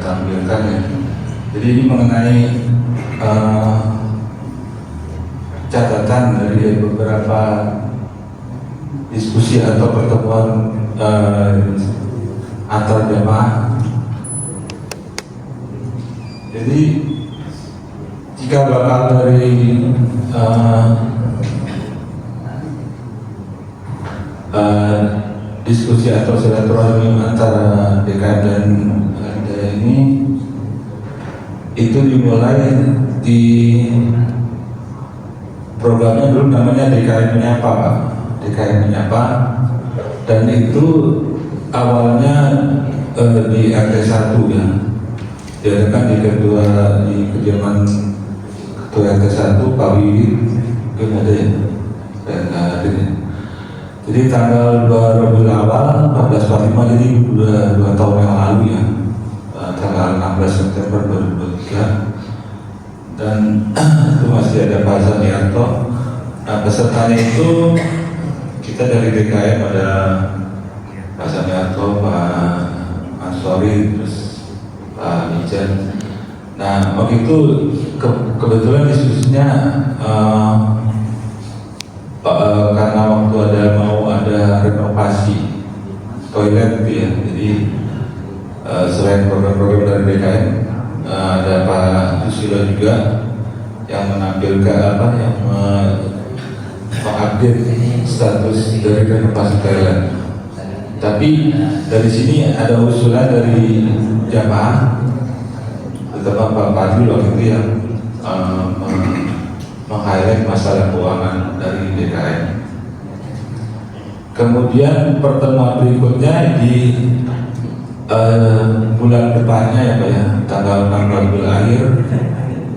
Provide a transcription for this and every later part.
tampilkan ya. Jadi ini mengenai catatan dari beberapa diskusi atau pertemuan antar jamaah. Jadi jika bakal dari diskusi atau silaturahmi antara DKM dan LDA ini itu dimulai di programnya dulu namanya DKM Menyapa, Pak. DKM Menyapa, dan itu awalnya di RT 1 ya, diadakan di kediaman ketua RT 1 Pak Wiwi, mungkin ada ya, jadi tanggal 2 Rabiul Awal 1445, jadi udah 2 tahun yang lalu ya, tanggal 16 September 2023, dan itu masih ada Pak Zanianto. Nah, pesertanya itu kita dari DKM ada Pak Zanianto, Pak Ansori, terus Pak Mijan. Nah, waktu itu kebetulan diskusinya karena waktu mau ada renovasi toilet gitu ya, jadi selain program-program dari DKM ada Pak Susilo juga yang menampilkan yang mengupdate status dari renovasi toilet. Tapi dari sini ada usulan dari jamaah, terutama Pak Fadli waktu itu yang meng-highlight masalah keuangan dari DKM. Kemudian pertemuan berikutnya di bulan depannya ya Pak ya, tanggal 6 Rabiul Akhir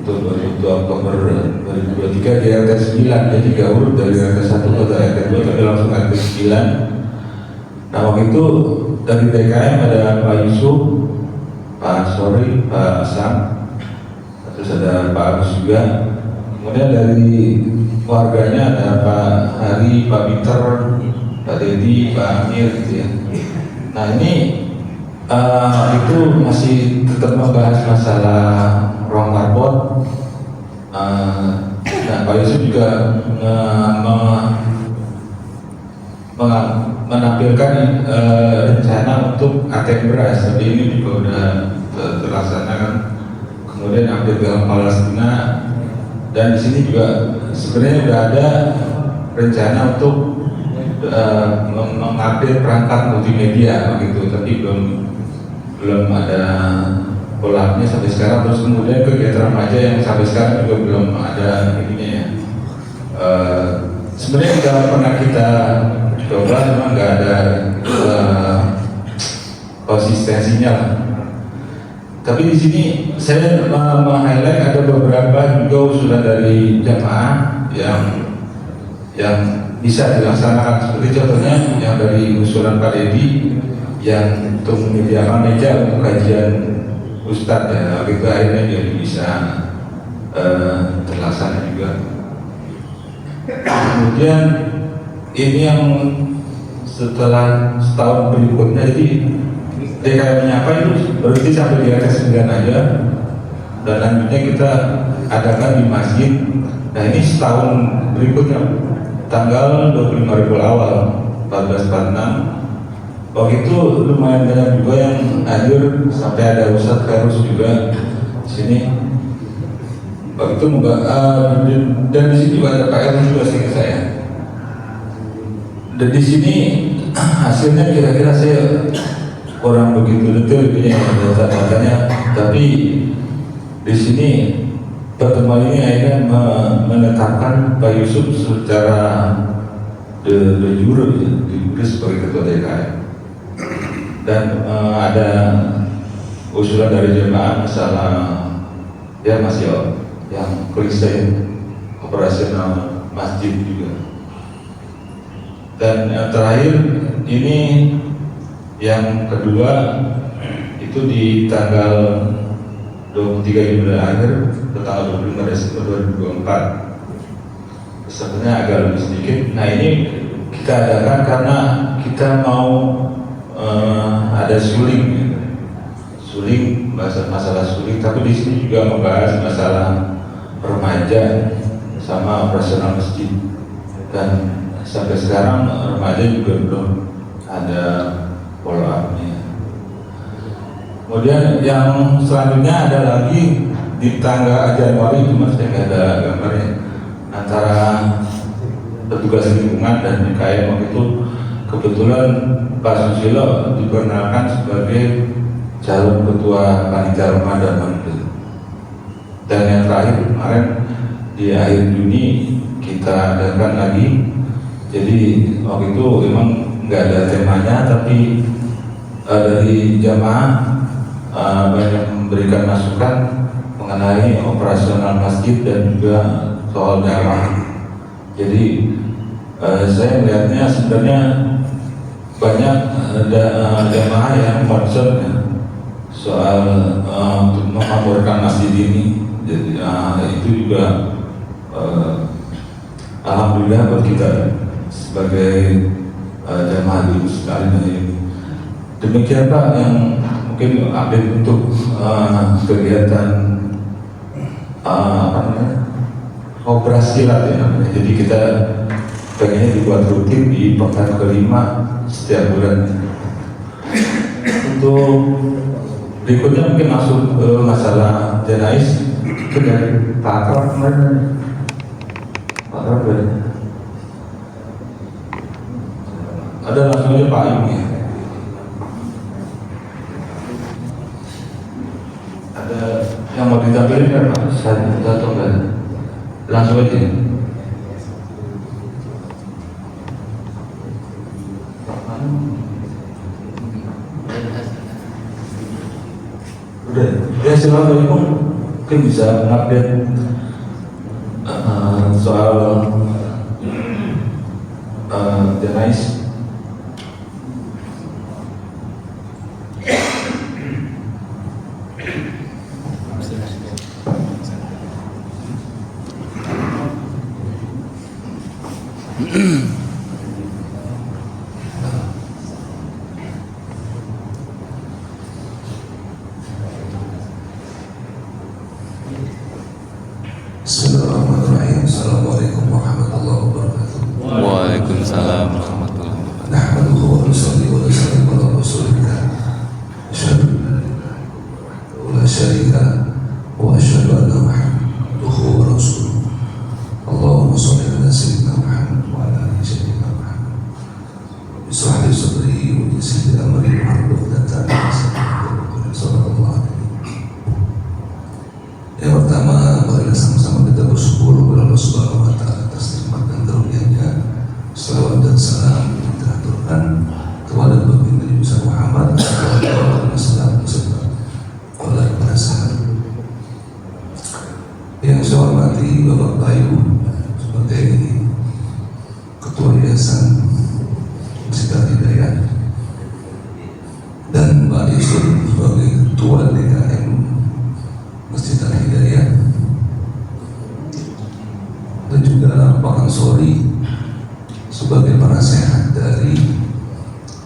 untuk 22 Oktober 2023 di RT 9, jadi 3 urut dari RT 1 ke RT 2 tapi langsung RT 9. Nah, waktu itu dari DKM ada Pak Yusuf, Pak Sori, Pak Sam, terus ada Pak Agus juga. Kemudian dari warganya ada Pak Hari, Pak Peter, Pak Dedi, Pak Amir gitu ya. Nah, ini itu masih tetap membahas masalah ruang karbon. Nah, Pak Yusuf juga menampilkan rencana untuk ATM beras, tapi ini juga udah terlaksanakan. Kemudian update dalam Palestina, dan di sini juga sebenarnya udah ada rencana untuk mengupdate perangkat multimedia begitu, tapi belum ada polanya sampai sekarang. Terus kemudian kegiatan remaja yang sampai sekarang juga belum ada ininya ya. Sebenarnya kita pernah kita coba, memang nggak ada konsistensinya lah. Tapi di sini saya meng-highlight ada beberapa juga usulan dari jamaah yang bisa dilaksanakan, seperti contohnya yang dari usulan Pak Dedi yang untuk menyediakan meja untuk kajian Ustadz ya, itu akhirnya jadi bisa terlaksana juga. Kemudian ini yang setelah setahun berikutnya, jadi DKM Menyapa itu berhenti sampai di RT 9 aja, dan lanjutnya kita adakan di masjid. Nah, ini setahun berikutnya tanggal 25 Rabiul Awal 1446. Waktu itu lumayan banyak juga yang hadir, sampai ada Ustadz Karus juga di sini. Waktu itu dan di sini juga ada Pak Erwin juga seingat saya. Dan di sini hasilnya kira-kira saya kurang begitu detail punya data-datanya, tapi di sini pertemuan ini akhirnya menetapkan Pak Yusuf secara de jure sebagai ketua DKM, dan ada usulan dari jemaah masalah ya masih yang klise operasional masjid juga. Dan yang terakhir ini yang kedua itu di tanggal 23 Juli akhir ke tanggal 25 Desember 2024. Sebenarnya agak lebih sedikit. Nah, ini kita adakan karena kita mau ada suling pembahasan masalah sulit, tapi di sini juga membahas masalah remaja sama operasional masjid. Dan sampai sekarang remaja juga belum ada follow up-nya. Kemudian yang selanjutnya ada lagi di tanggal Januari itu Mas, ada gambarnya antara petugas lingkungan dan BKM. Waktu itu kebetulan Pak Susilo diperkenalkan sebagai calon ketua panitia Ramadan waktu itu. Dan yang terakhir kemarin di akhir Juni kita adakan lagi. Jadi waktu itu memang nggak ada temanya, tapi dari jamaah banyak memberikan masukan mengenai operasional masjid dan juga soal dakwah. Jadi saya melihatnya sebenarnya banyak jamaah yang concern soal untuk memakmurkan masjid ini. Jadi itu juga alhamdulillah buat kita sebagai jamaah di sekalian ini. Demikian Pak yang mungkin update untuk kegiatan operasi lah ya. Jadi kita pengennya dibuat rutin di pekan kelima setiap bulan. Untuk berikutnya mungkin masuk ke masalah jenais itu dari Pak Akor kemarin. Pak Akor ada langsung aja Pak Im ya. Ada yang mau ditampilkan kan Pak? Saya atau enggak? Langsung aja. Udah, ya silakan Ibu. Mungkin bisa mengupdate soal jenais. Bismillahirrahmanirrahim. Assalamualaikum warahmatullahi wabarakatuh. Waalaikumsalam warahmatullahi wabarakatuh. Nahmaduhu wa nusalli wa nusallimu ala rasulillah. Asyhadu an la ilaha illallah wa la syarika lahu wa asyhadu anna Muhammadan wa rasuluh. Allahumma shalli ala sayyidina Muhammad wa ala ali sayyidina Muhammad. Bismillah sadri wa yassir li amri wa hlul 'uqdatam min lisani yafqahu qawli. Yang pertama, marilah sama-sama kita bersyukur kepada Allah Subhanahu wa Ta'ala atas nikmat dan karunia-Nya. Salawat dan salam kita aturkan kepada baginda Nabi Muhammad sallallahu alaihi wasallam beserta para sahabat. Yang saya hormati Bapak Bayu sebagai Ketua Yayasan Masjid Al-Hidayah dan Mbak Yusuf sebagai Ketua DKM Masjid Al-Hidayah dan juga Pak Ansori sebagai penasehat dari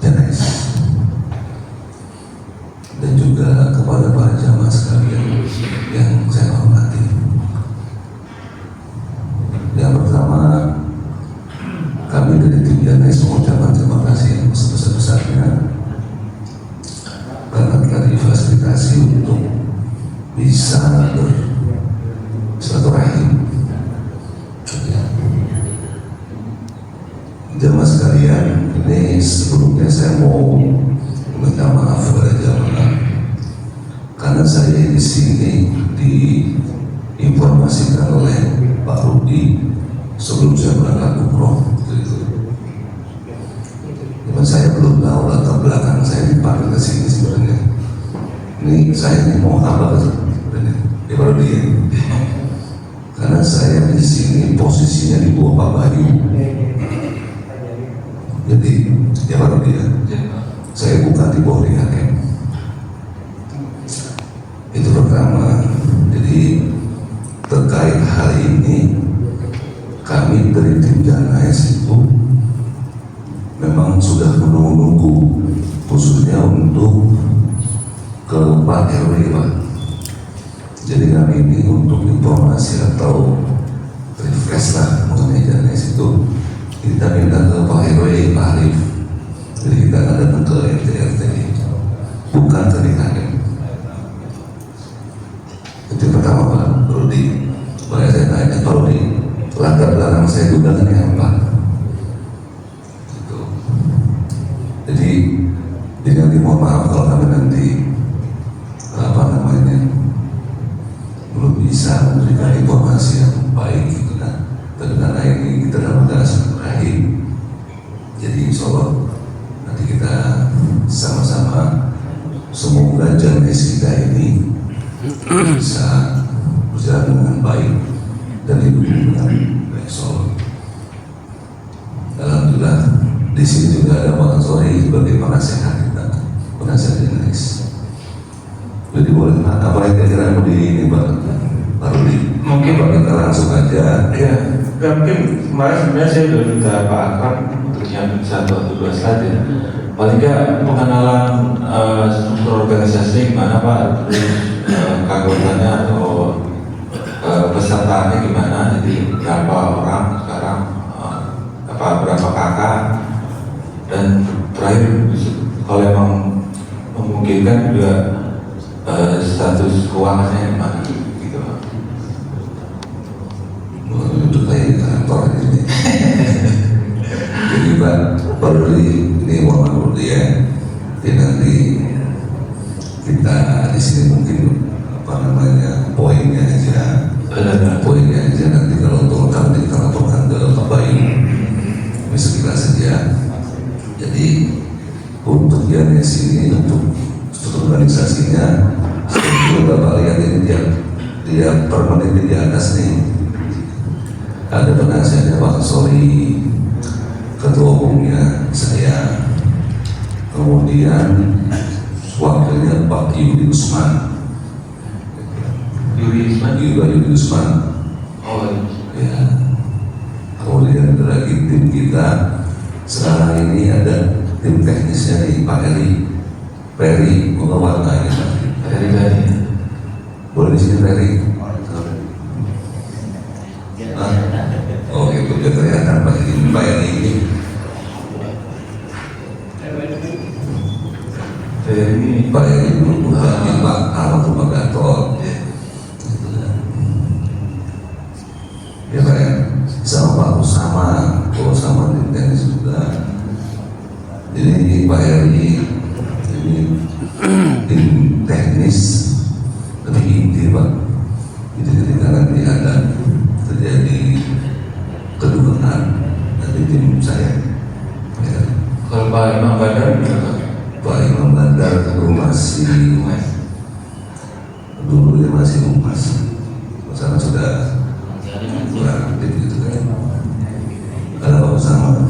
jenais, dan juga kepada para jamaah sekalian yang saya hormati. Yang pertama, kami dari tim jenais mengucapkan terima kasih yang sebesar-besarnya karena telah difasilitasi untuk bisa bersilaturahim. Jamaah sekalian, ini sebelumnya saya mau minta maaf kepada jamaah karena saya di sini diinformasikan oleh Pak Rudi sebelum saya berangkat umroh. Cuman saya belum tahu latar belakang saya dipanggil ke sini sebenarnya. Ini saya ini mau apa sebenarnya? Ya Pak Rudi, karena saya di sini posisinya di bawah Pak Bayu. Jadi, ya Pak Rudi ya, saya bukan di bawah DKM. Itu pertama. Jadi terkait hal ini, kami dari tim Janais itu memang sudah menunggu khususnya untuk ke Pak RW Pak. Jadi kami ini untuk informasi atau refresh lah mengenai JNS itu, kita minta ke Pak RW, Pak Arif. Jadi kita akan datang ke RT bukan ke DKM. Itu pertama Pak Rudi. Boleh saya tanya Pak Rudi, latar belakang saya juga kan apa? Gitu. Jadi nanti mohon maaf kalau kami nanti belum bisa memberikan informasi yang baik gitu kan. Tapi karena ini kita dalam keadaan terakhir, jadi insya Allah nanti kita sama-sama semoga JNS kita ini bisa berjalan dengan baik dan didukung dengan baik, insya Allah. Alhamdulillah di sini juga ada Pak Ansori sebagai penasehat kita, penasehat JNS. Jadi boleh apa yang kira-kira mau ini Pak Rudi? Mungkin Pak kita langsung aja. Ya, mungkin kemarin sebenarnya saya sudah minta Pak Akram untuk nyiapin 1 atau 2 slide ya. Paling nggak pengenalan struktur organisasi gimana Pak, terus keanggotanya atau pesertanya gimana, jadi berapa orang sekarang, berapa kakak, dan terakhir kalau emang memungkinkan juga status keuangannya gimana gitu Pak. Untuk saya di kantor ini. Jadi Pak Rudi ini mohon maaf ya. Jadi nanti kita di sini mungkin poinnya aja. Poinnya aja nanti kalau untuk kami kita laporkan ke Pak Bayu. Ini sekilas saja. Jadi untuk JNS ini untuk struktur organisasinya, seperti Bapak lihat ini dia permanen di atas nih. Ada penasihatnya Pak Sori, ketua umumnya saya, kemudian wakilnya Pak Yudi Usman. Yudi Usman. Oh ya. Kemudian ada lagi tim kita. Sekarang ini ada tim teknisnya nih Pak Peri mengewarnai Pak. Peri. Boleh di sini Peri? Oh itu dia kelihatan Pak ini. Pak ini belum Pak Almarhum Pak Gatot. Ya Pak ya, sama Pak Usama tim teknis juga. Jadi Pak Eri ini tim teknis lebih inti Pak. Jadi ketika nanti ada terjadi kedugaan dari tim saya. Ya. Kalau Pak Imam Bandar gimana? Pak Imam Bandar dulu masih humas. Sekarang sudah kurang aktif gitu kan. Ada Pak Usama.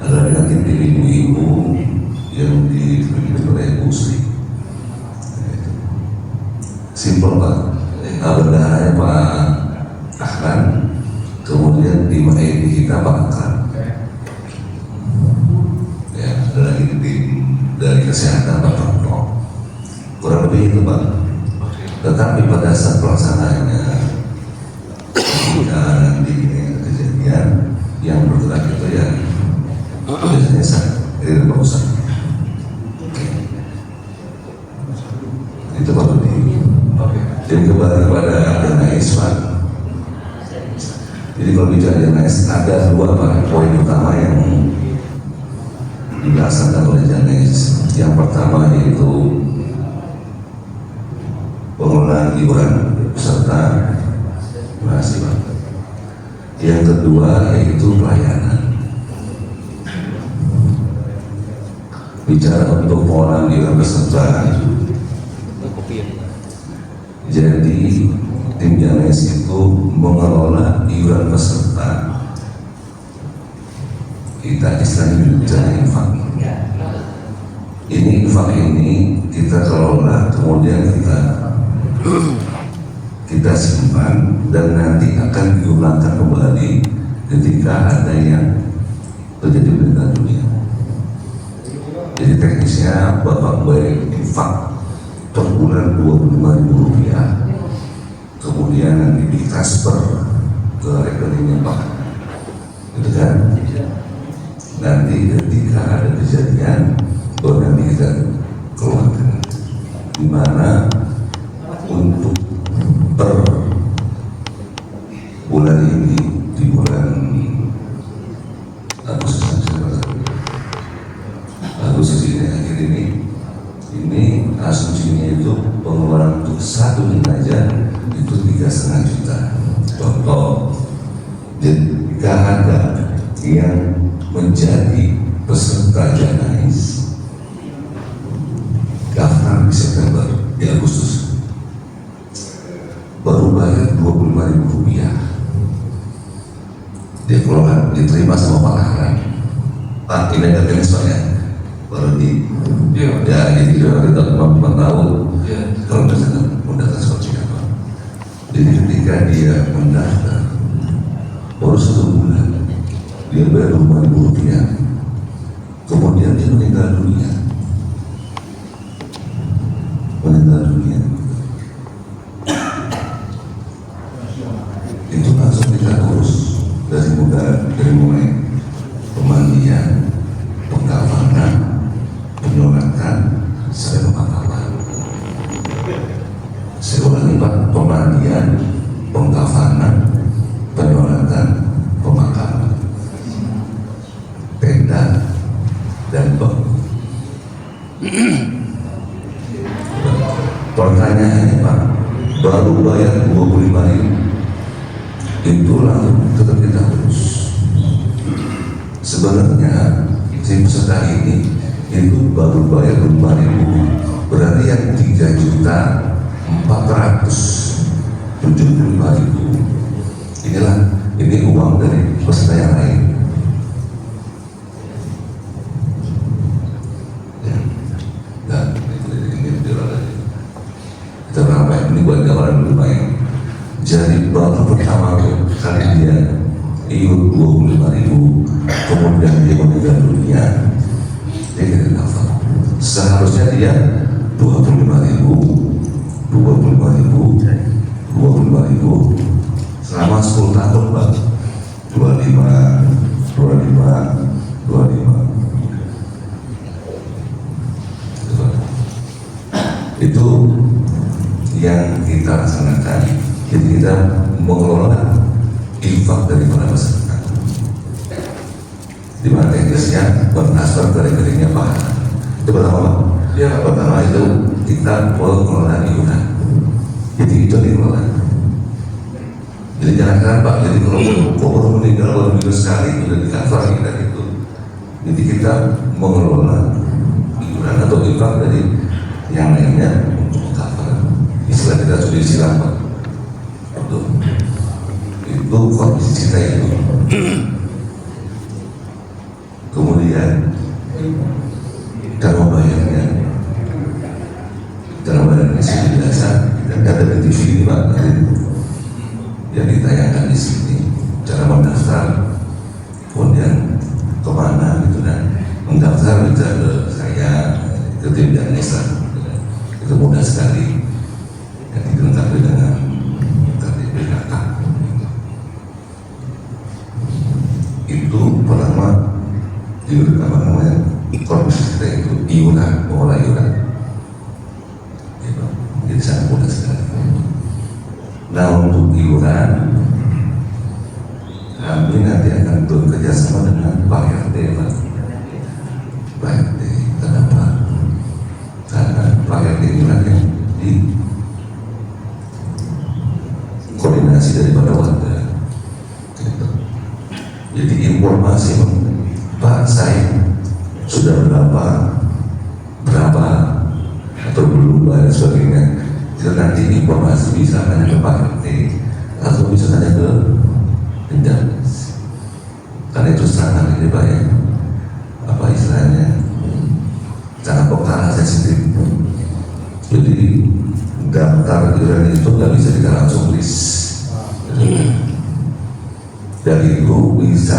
Ada lagi tim ibu-ibu yang dipimpin oleh Ibu Sri. Simpel Pak. Bendaharanya Pak Ahlan, kemudian tim IT kita Pak Akram. Ya, ada lagi tim dari kesehatan Pak Pranto. Kurang lebih itu Pak. Tetapi pada saat pelaksanaannya nanti kejadian yang bergerak itu ya biasanya saya dari Pak Ustaz. Itu Pak Budi. Jadi kembali kepada JNS Pak. Jadi kalau bicara JNS ada 2 poin utama yang dilaksanakan oleh JNS. Yang pertama yaitu pengelolaan iuran peserta donasi Pak. Yang kedua yaitu pelayanan. Bicara untuk pengelolaan iuran peserta, jadi tim JNS itu mengelola iuran peserta. Kita istilahnya bicara infak. Ini infak ini kita kelola, kemudian kita simpan dan nanti akan digunakan kembali ketika ada yang terjadi meninggal dunia. Jadi teknisnya Bapak baik infak per bulan Rp25.000, kemudian nanti ditransfer ke rekeningnya Pak, gitu kan? Nanti ketika ada kejadian, baru nanti kita keluarkan, dimana untuk per bulan ini, di bulan Agustus ini, akhir ini asumsinya itu pengeluaran untuk satu jenazah itu 3,5 juta. Contoh, jika ada yang menjadi peserta janais daftar di September, di Agustus, baru bayar Rp25.000, dia keluar, diterima sama Pak Ahlan. Pak, ini ada transfernya, baru di ya jadi kita 4 tahun kalau misalnya mendaftar seperti apa. Jadi ketika dia mendaftar baru 1 bulan dia bayar Rp25.000, kemudian dia meninggal dunia. Itu langsung kita urus dari mulai pemandian, pengkafanan, penyolatan, sampai pemakaman. Saya ulangi Pak, pemandian, pengkafanan, penyolatan, pemakaman, tenda, dan pertanyaannya Pak, baru bayar Rp25.000 itu langsung tetap kita urus. Sebenarnya si peserta ini itu baru bayar Rp5.000, berarti yang Rp3.475.000 ini uang dari peserta yang lain. Dan ini kita ramai ini buat gambaran lumayan. Jadi baru pertama kali dia iuran Rp25.000, kemudian dia meninggal dunia, dia kena kafar. Seharusnya dia Rp25.000 selama 10 tahun Pak, 25. Itu yang kita laksanakan. Jadi kita mengelola infak dari para peserta, di mana teknisnya bertransfer ke rekeningnya Pak. Itu pertama. Ya, pertama itu kita mengelola iuran. Jadi itu dikelola. Jadi jangan Pak. Jadi kalau meninggal baru minggu sekali sudah di-cover kita itu. Jadi kita mengelola iuran atau infak dari yang lainnya untuk cover. Istilah kita sudah disiram Pak. Itu kondisi kita itu. Kemudian kalau bayarnya sudah biasa, dan ada di TV ini Pak, yang ditayangkan di sini cara mendaftar, kemudian kemana gitu, dan mendaftar bisa ke saya, ke tim Danesa, itu mudah sekali, dan dilengkapi dengan KTP kakak. Itu pertama iuran, apa namanya, korpus kita itu iuran, mengolah iuran, gitu. Jadi sangat mudah sekali. Nah, untuk iuran kami nanti akan bekerja sama dengan Pak RT, Pak RT. Kenapa? Karena Pak RT inilah yang di koordinasi daripada warga. Jadi informasi Pak, saya sudah berapa atau belum bayar sebagainya, jadi nanti informasi bisa tanya ke Pak RT atau bisa tanya ke Penjamis, karena itu sangat ini Pak ya, apa istilahnya, sangat perkara sensitif. Jadi daftar iuran itu nggak bisa kita langsung list. Dari itu bisa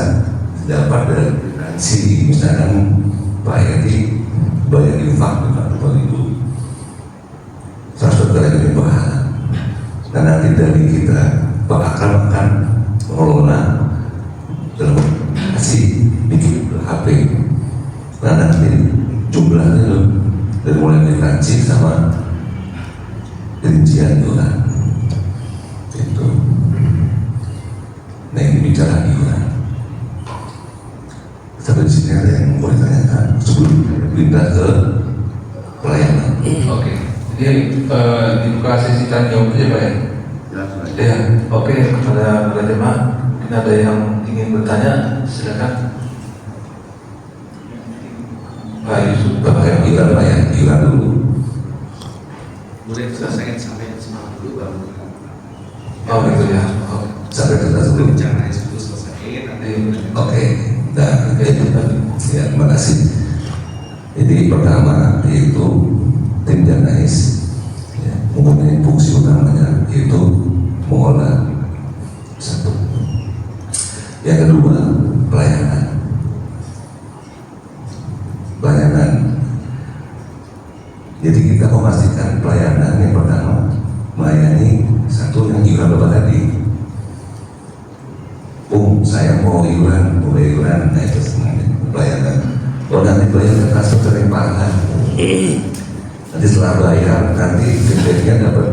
dapat dari finansi, misalkan Pak Edi bayar infak dengan Rp5.000, dari kita Pak Akram akan mengelola dalam kasih bikin HP. Nah nanti jumlahnya loh, dari mulai dikaji sama rincian iuran itu. Nah ini bicara iuran. Sampai di sini ada yang mau ditanyakan sebelum pindah ke pelayanan. Oke, jadi dibuka sesi tanya jawab aja Pak ya? Ya, oke, kepada jemaah, mungkin ada yang ingin bertanya, silakan. Pak Yusuf, Bapak iuran Pak ya, iuran dulu. Boleh selesaikan sampai semangat dulu baru. Oh gitu ya. Oh. Sampai kita sebelum. Jangan dulu selesai nanti. Oke, dan ya, terima kasih. Jadi pertama yaitu tim Janais ya, mempunyai fungsi utamanya yaitu mengolah satu. Yang kedua pelayanan. Jadi kita memastikan pelayanan yang pertama melayani satu yang iuran Bapak tadi. Saya mau iuran, nah itu sebenarnya pelayanan. Kalau nanti pelayanan transfer sering paham. Nanti setelah bayar, nanti feedbacknya dapat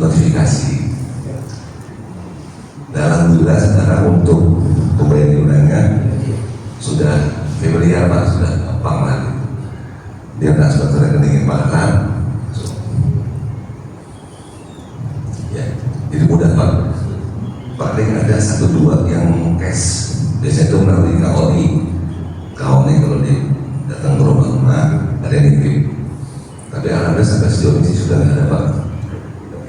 notifikasi. Dan alhamdulillah sekarang untuk pembayaran iurannya sudah familiar Pak, sudah gampang lah. Dia transfer ke rekening Pak Akram. Ya, jadi mudah Pak. Paling ada 1-2 yang cash. Biasanya itu melalui KOI. KOI kalau dia datang ke rumah ada yang nitip. Tapi alhamdulillah sampai sejauh ini sudah nggak ada Pak.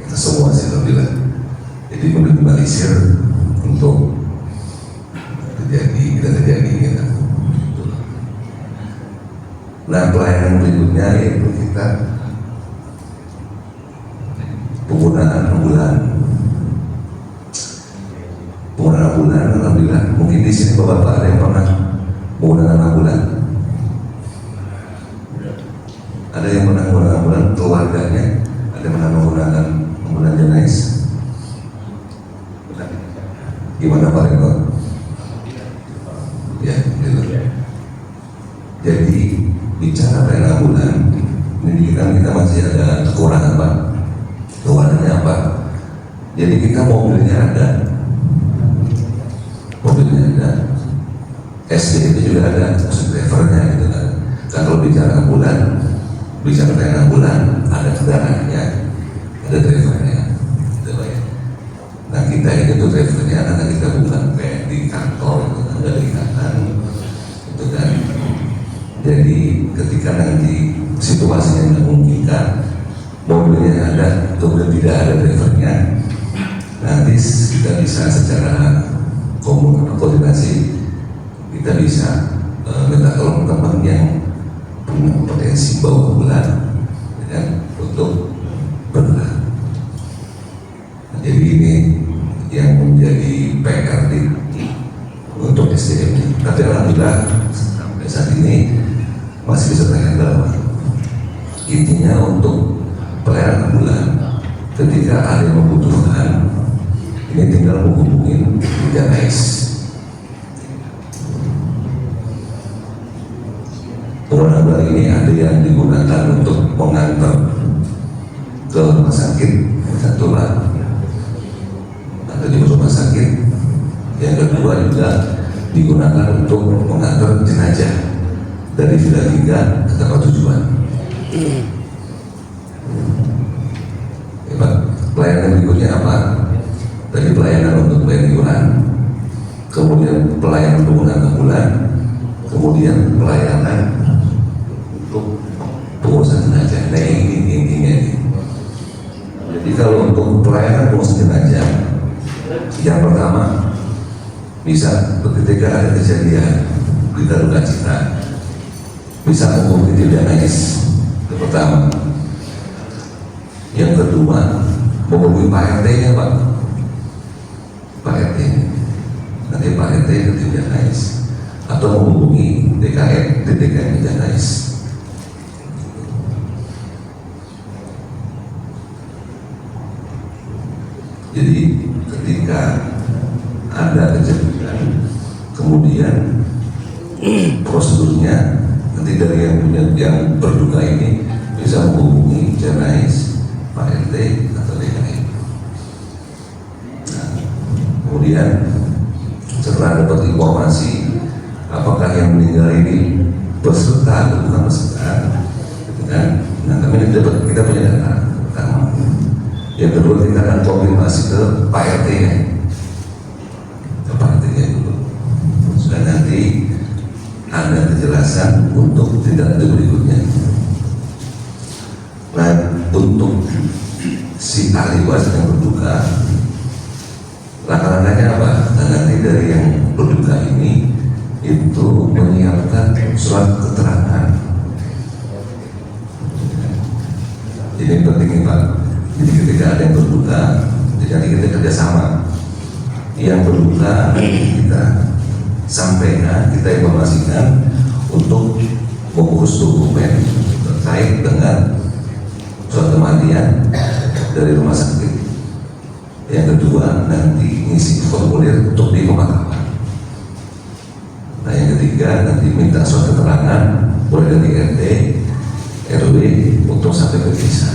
Kita semua sih alhamdulillah. Jadi meminimalisir untuk terjadi gitu. Nah pelayanan berikutnya yaitu kita penggunaan ambulan. Penggunaan ambulan, alhamdulillah. Mungkin di sini bapak-bapak ada yang pernah menggunakan ambulan. Ada yang pernah menggunakan ambulan keluarganya, ada yang pernah menggunakan ambulan Janais. Gimana Pak Reno? Ya, gitu. Jadi bicara pelayanan ambulan, ini kita masih ada kekurangan Pak. Kekurangannya apa? Jadi kita mobilnya ada, SD itu juga ada, maksud drivernya gitu kan. Kan kalau bicara ambulan, bicara pelayanan ambulan, ada kendaraannya, ada drivernya, gitu Pak ya. Nah kita ini tuh drivernya karena kita bukan kayak di kantor, ada ikatan, gitu kan. Jadi ketika nanti situasinya memungkinkan, mobilnya ada, kemudian tidak ada drivernya, nanti kita bisa secara koordinasi, kita bisa minta tolong teman yang punya potensi bawa ambulan ya, untuk bergerak. Jadi ini yang menjadi PR untuk SDM. Tapi alhamdulillah sampai saat ini masih bisa terhandle. Intinya untuk pelayanan ambulan ketika ada yang membutuhkan, ini tinggal menghubungin Janais. Penggunaan ambulan ini ada yang digunakan untuk mengantar ke rumah sakit, satu lah, atau di rumah sakit. Yang kedua juga digunakan untuk mengantar jenazah dari villa 3 ke tempat tujuan. Ya, Pak. Pelayanan berikutnya apa? Tadi pelayanan untuk pelayanan iuran, kemudian pelayanan penggunaan ambulan, kemudian pelayanan untuk pengurusan jenazah. Nah ini intinya ini. Jadi kalau untuk pelayanan pengurusan jenazah, yang pertama bisa ketika ada kejadian berita duka cita, bisa menghubungi tim Janais. Itu pertama. Yang kedua menghubungi Pak RT-nya Pak. Pak RT, nanti Pak RT ke tim Janais, atau menghubungi DKM Janais. Jadi ketika ada kejadian, kemudian prosedurnya nanti dari yang berduka ini bisa menghubungi Janais, Pak RT atau DKI. Nah, kemudian setelah dapat informasi apakah yang meninggal ini peserta atau bukan peserta, gitu kan? Nah, kami kita punya data pertama. Yang kedua kita akan konfirmasi ke Pak RT ya, ke Pak RT ya dulu. Sudah nanti ada kejelasan untuk tindak lanjut berikutnya. Nah, untuk si ahli waris yang berduka, langkah-langkahnya apa? Nah, nanti dari yang berduka ini itu menyiapkan surat keterangan. Ini penting nih Pak. Jadi ketika ada yang berduka, jadi kita kerjasama. Yang berduka kita sampaikan, kita informasikan untuk mengurus dokumen terkait dengan surat kematian dari rumah sakit. Yang kedua nanti ngisi formulir untuk di pemakaman. Nah, yang ketiga nanti minta surat keterangan mulai dari RT, RW untuk sampai ke desa.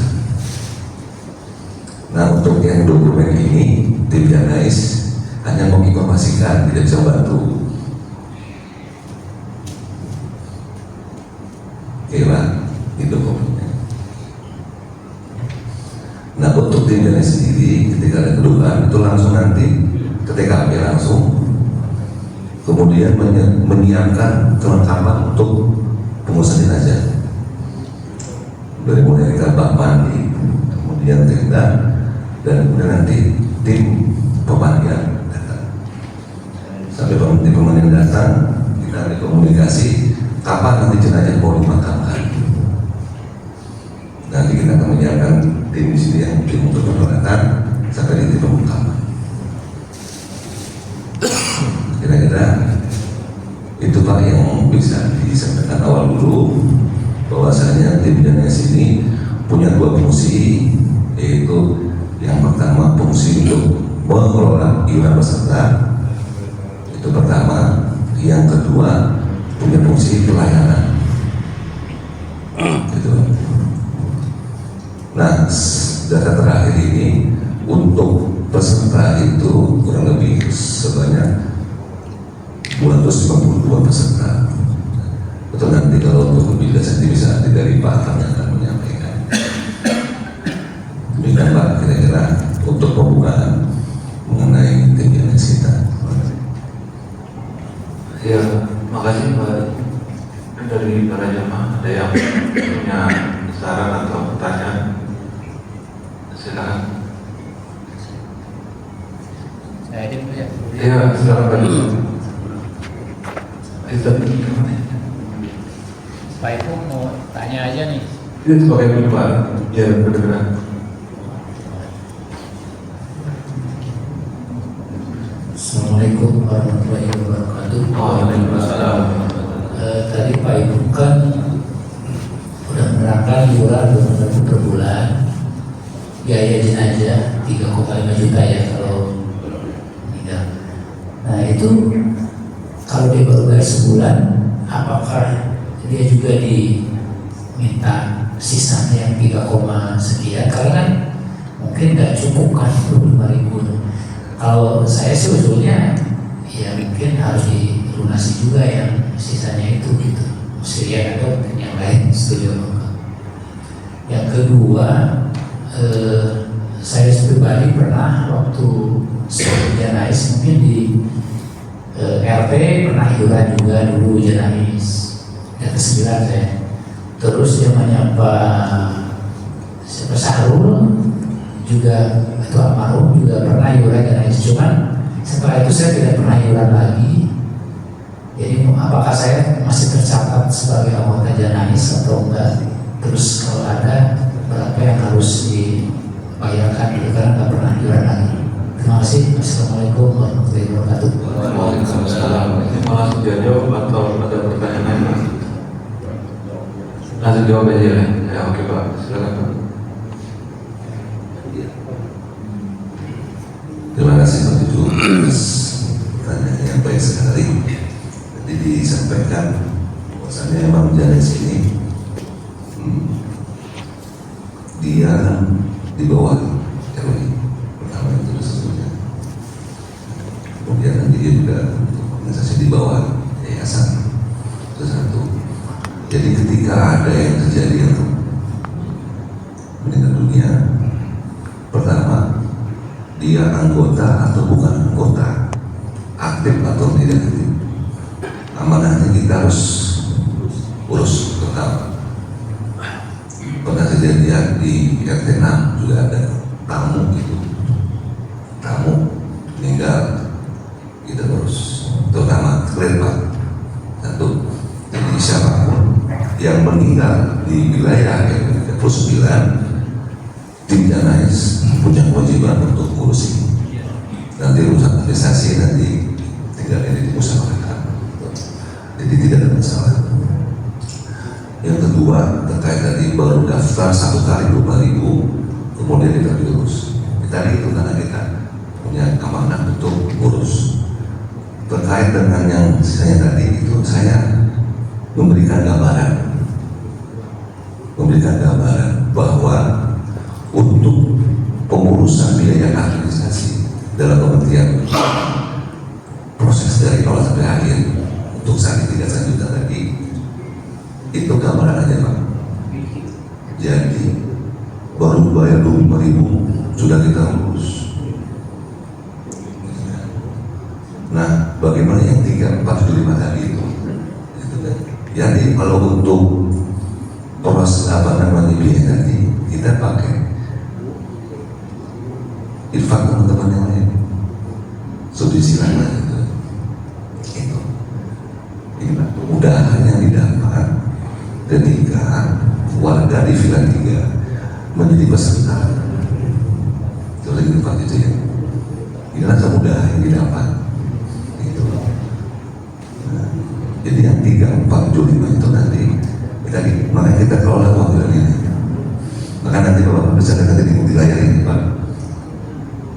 Nah, untuk yang dokumen ini tim Janais hanya menginformasikan, tidak bisa bantu. Oke Pak, itu dokumennya. Nah, untuk tim Janais sendiri ketika ada kedukaan itu langsung nanti ke TKP langsung, kemudian menyiapkan kelengkapan untuk pengurusan jenazah dari mulai kamar mandi, kemudian tenda, dan kemudian nanti tim pemandian datang. Sampai tim pemandian datang, kita ada komunikasi kapan nanti jenazah mau dimakamkan. Nanti kita akan menyiapkan tim di sini yang untuk pemberangkatan sampai di pemakaman. Kira-kira itu Pak yang bisa disampaikan awal dulu, bahwasanya tim Janais ini punya dua fungsi, yaitu yang pertama fungsi untuk mengelola iuran peserta, itu pertama. Yang kedua punya fungsi pelayanan. Gitu. Nah, data terakhir ini untuk peserta itu kurang lebih sebanyak 252 peserta. Itu nanti kalau untuk lebih lanjut bisa dari Pak Atam yang akan menyampaikan. Demikian Pak, kira-kira untuk pembukaan mengenai tim Janais kita. Ya, makasih Pak. Dari para jamaah ada yang punya saran atau pertanyaan? Silakan. Saya edit ya. Iya, silakan Pak. Pak Ibu mau tanya aja nih. Itu sebagai dulu Pak. Ya, benar-benar. Assalamualaikum warahmatullahi wabarakatuh. Waalaikumsalam. Tadi Pak Ibu kan udah menerangkan iuran 2.000 per bulan, biaya jenazah 3,5 juta ya kalau meninggal. Nah itu kalau dia baru bayar sebulan, apakah dia juga diminta sisanya yang 3, sekian? Karena kan mungkin nggak cukup kan 25.000. Kalau saya sih usulnya ya mungkin harus dilunasi juga yang sisanya itu gitu, sekian atau yang lain, setuju apa? Yang kedua, saya pribadi pernah waktu sebagai Janais mungkin di RT pernah iuran juga dulu Janais yang ke-9 saya. Terus zamannya Pak Sahrul juga itu almarhum juga pernah iuran Janais, cuman setelah itu saya tidak pernah iuran lagi. Jadi apakah saya masih tercatat sebagai anggota Janais atau enggak? Terus kalau ada berapa yang harus dibayarkan gitu, karena nggak pernah iuran lagi. Terima kasih. Assalamualaikum warahmatullahi wabarakatuh. Waalaikumsalam. Mau langsung jawab atau ada pertanyaan lain? Langsung jawab aja ya. Ya oke Pak, silakan Pak. atas pertanyaan yang baik sekali. Jadi disampaikan bahwasanya Imam Janis ini dia di bawah RW pertama itu sesungguhnya. Kemudian dia juga organisasi di bawah yayasan, itu satu. Jadi ketika ada yang terjadi untuk meninggal dunia, pertama dia anggota atau bukan anggota, aktif atau tidak aktif, amanahnya kita harus urus pertama. Pernah kejadian di RT 6 juga ada tamu meninggal, kita urus terutama clear Pak. Satu, jadi siapapun yang meninggal di wilayah RT 39, tim Janais punya kewajiban untuk ngurus ini. Nanti urusan administrasi nanti tinggal ini dimusyawarahkan. Jadi tidak ada masalah. Yang kedua, terkait tadi baru daftar 1 kali 25.000, kemudian kita diurus. Kita itu karena kita punya amanah untuk urus. Terkait dengan yang saya tadi itu, saya memberikan gambaran bahwa untuk pengurusan biaya administrasi dalam kementerian, proses dari awal sampai akhir untuk saat ini 3 juta tadi itu gambaran aja Pak. Jadi baru bayar 25.000 sudah kita urus. Nah, bagaimana yang 3, 4, 7, 5 tadi itu? Jadi kalau untuk proses biaya tadi kita pakai infak teman-teman yang lain, subsidi silang itu. Ini kemudahan yang didapat ketika warga di Villa 3 menjadi peserta. Itu lagi Pak itu ya. Inilah kemudahan yang didapat. Itu. Nah, jadi yang 3, 4, 7, 5 itu nanti makanya kita kelola uang ini. Maka nanti Bapak bisa nanti di layar ini Pak.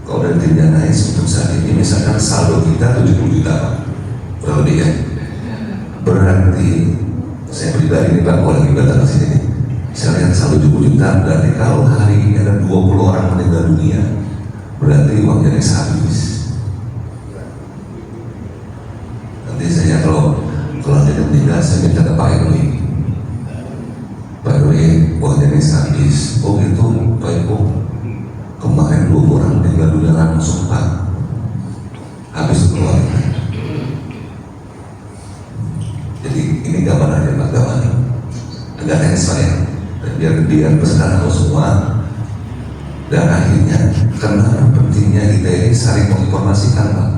Kalau dari tim Janais untuk saat ini misalkan saldo kita 70 juta Pak, kurang lebih ya. Berarti saya pribadi ini Pak, kalau lagi datang ke sini, saya lihat saldo 70 juta, berarti kalau hari ini ada 20 orang meninggal dunia, berarti uang Janais habis. Nanti saya kalau ada meninggal, saya minta ke Pak RW. Pak RW, uang Janais habis. Oh gitu, Pak Ibu. Kemarin 20 orang meninggal dunia langsung Pak, habis keluar. Jadi ini gambaran aja Pak, gambaran agak teknis Pak ya, biar peserta tahu semua. Dan akhirnya karena pentingnya kita ini saling menginformasikan Pak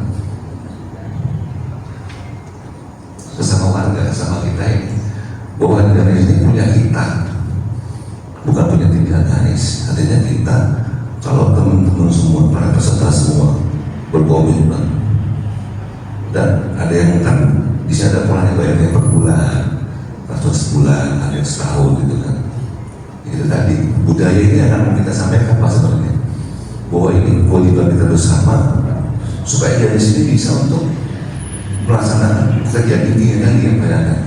sesama warga, sama kita ini, bahwa negara ini punya kita, bukan punya tim Janais. Artinya kita, kalau teman-teman semua, para peserta semua berkomitmen, dan ada yang kan di sini ada polanya bayarnya per bulan atau sebulan, ada yang setahun gitu kan. Itu tadi budaya ini akan kita sampaikan Pak sebenarnya, bahwa ini kewajiban kita bersama supaya dia di sini bisa untuk melaksanakan kerjaan ini lagi yang banyak.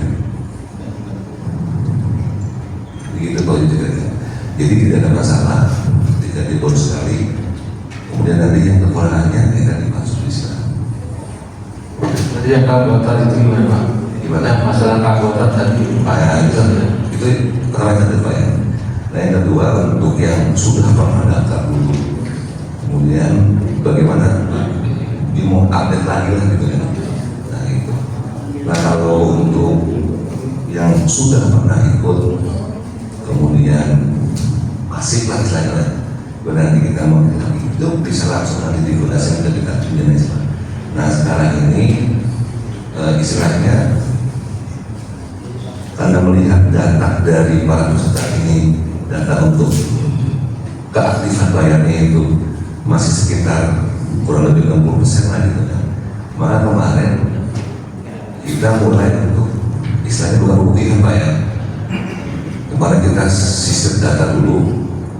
Begitu Pak juga. Jadi tidak ada masalah, tidak dibawa sekali. Kemudian nanti yang kekurangannya kita dimasuk di sana. Jadi yang anggota itu gimana Pak? Gimana? Yang masalah anggota tadi Pak ya, itu pertama yang kedua ya. Nah yang kedua untuk yang sudah pernah daftar dulu, kemudian bagaimana dia mau update lagi lah gitu kan. Nah itu. Nah kalau untuk yang sudah pernah ikut, kemudian masih lagi berarti kita mau lagi itu bisa langsung nanti digunakan ke kita jenis. Nah sekarang ini istilahnya karena melihat data dari para peserta ini, data untuk keaktifan bayarnya itu masih sekitar kurang lebih 60% lah gitu kan. Maka kemarin kita mulai untuk istilahnya bukan bukti kan Pak ya. Kemarin kita sistem data dulu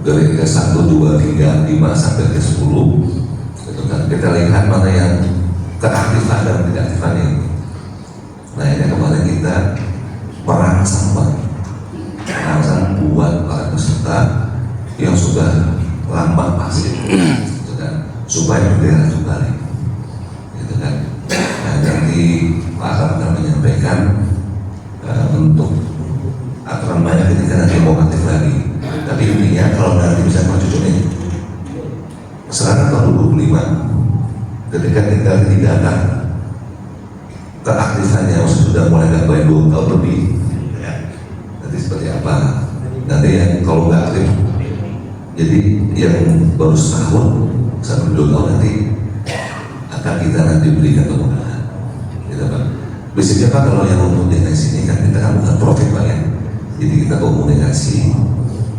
dari ke 1, 2, 3, 5 sampai ke 10 gitu kan. Kita lihat mana yang keaktifan dan tidak aktifan ini. Nah ini kemarin kita merangsang buat para peserta yang sudah lama pasif, gitu kan, supaya bendera kembali, gitu kan. Nah nanti Pak Akam akan menyampaikan untuk aturan banyak ketika nanti mau aktif lagi. Tapi intinya kalau nanti bisa maju ini sekarang tahun 25 ketika kita tidak akan keaktifannya sudah mulai gak 2 tahun lebih ya. Nanti seperti apa nanti yang kalau nggak aktif jadi yang baru setahun sampai 2 tahun nanti akan kita nanti berikan kemudahan gitu Pak. Biasanya Pak kalau yang untuk DNS ini kan kita kan bukan profit Pak ya, jadi kita komunikasi,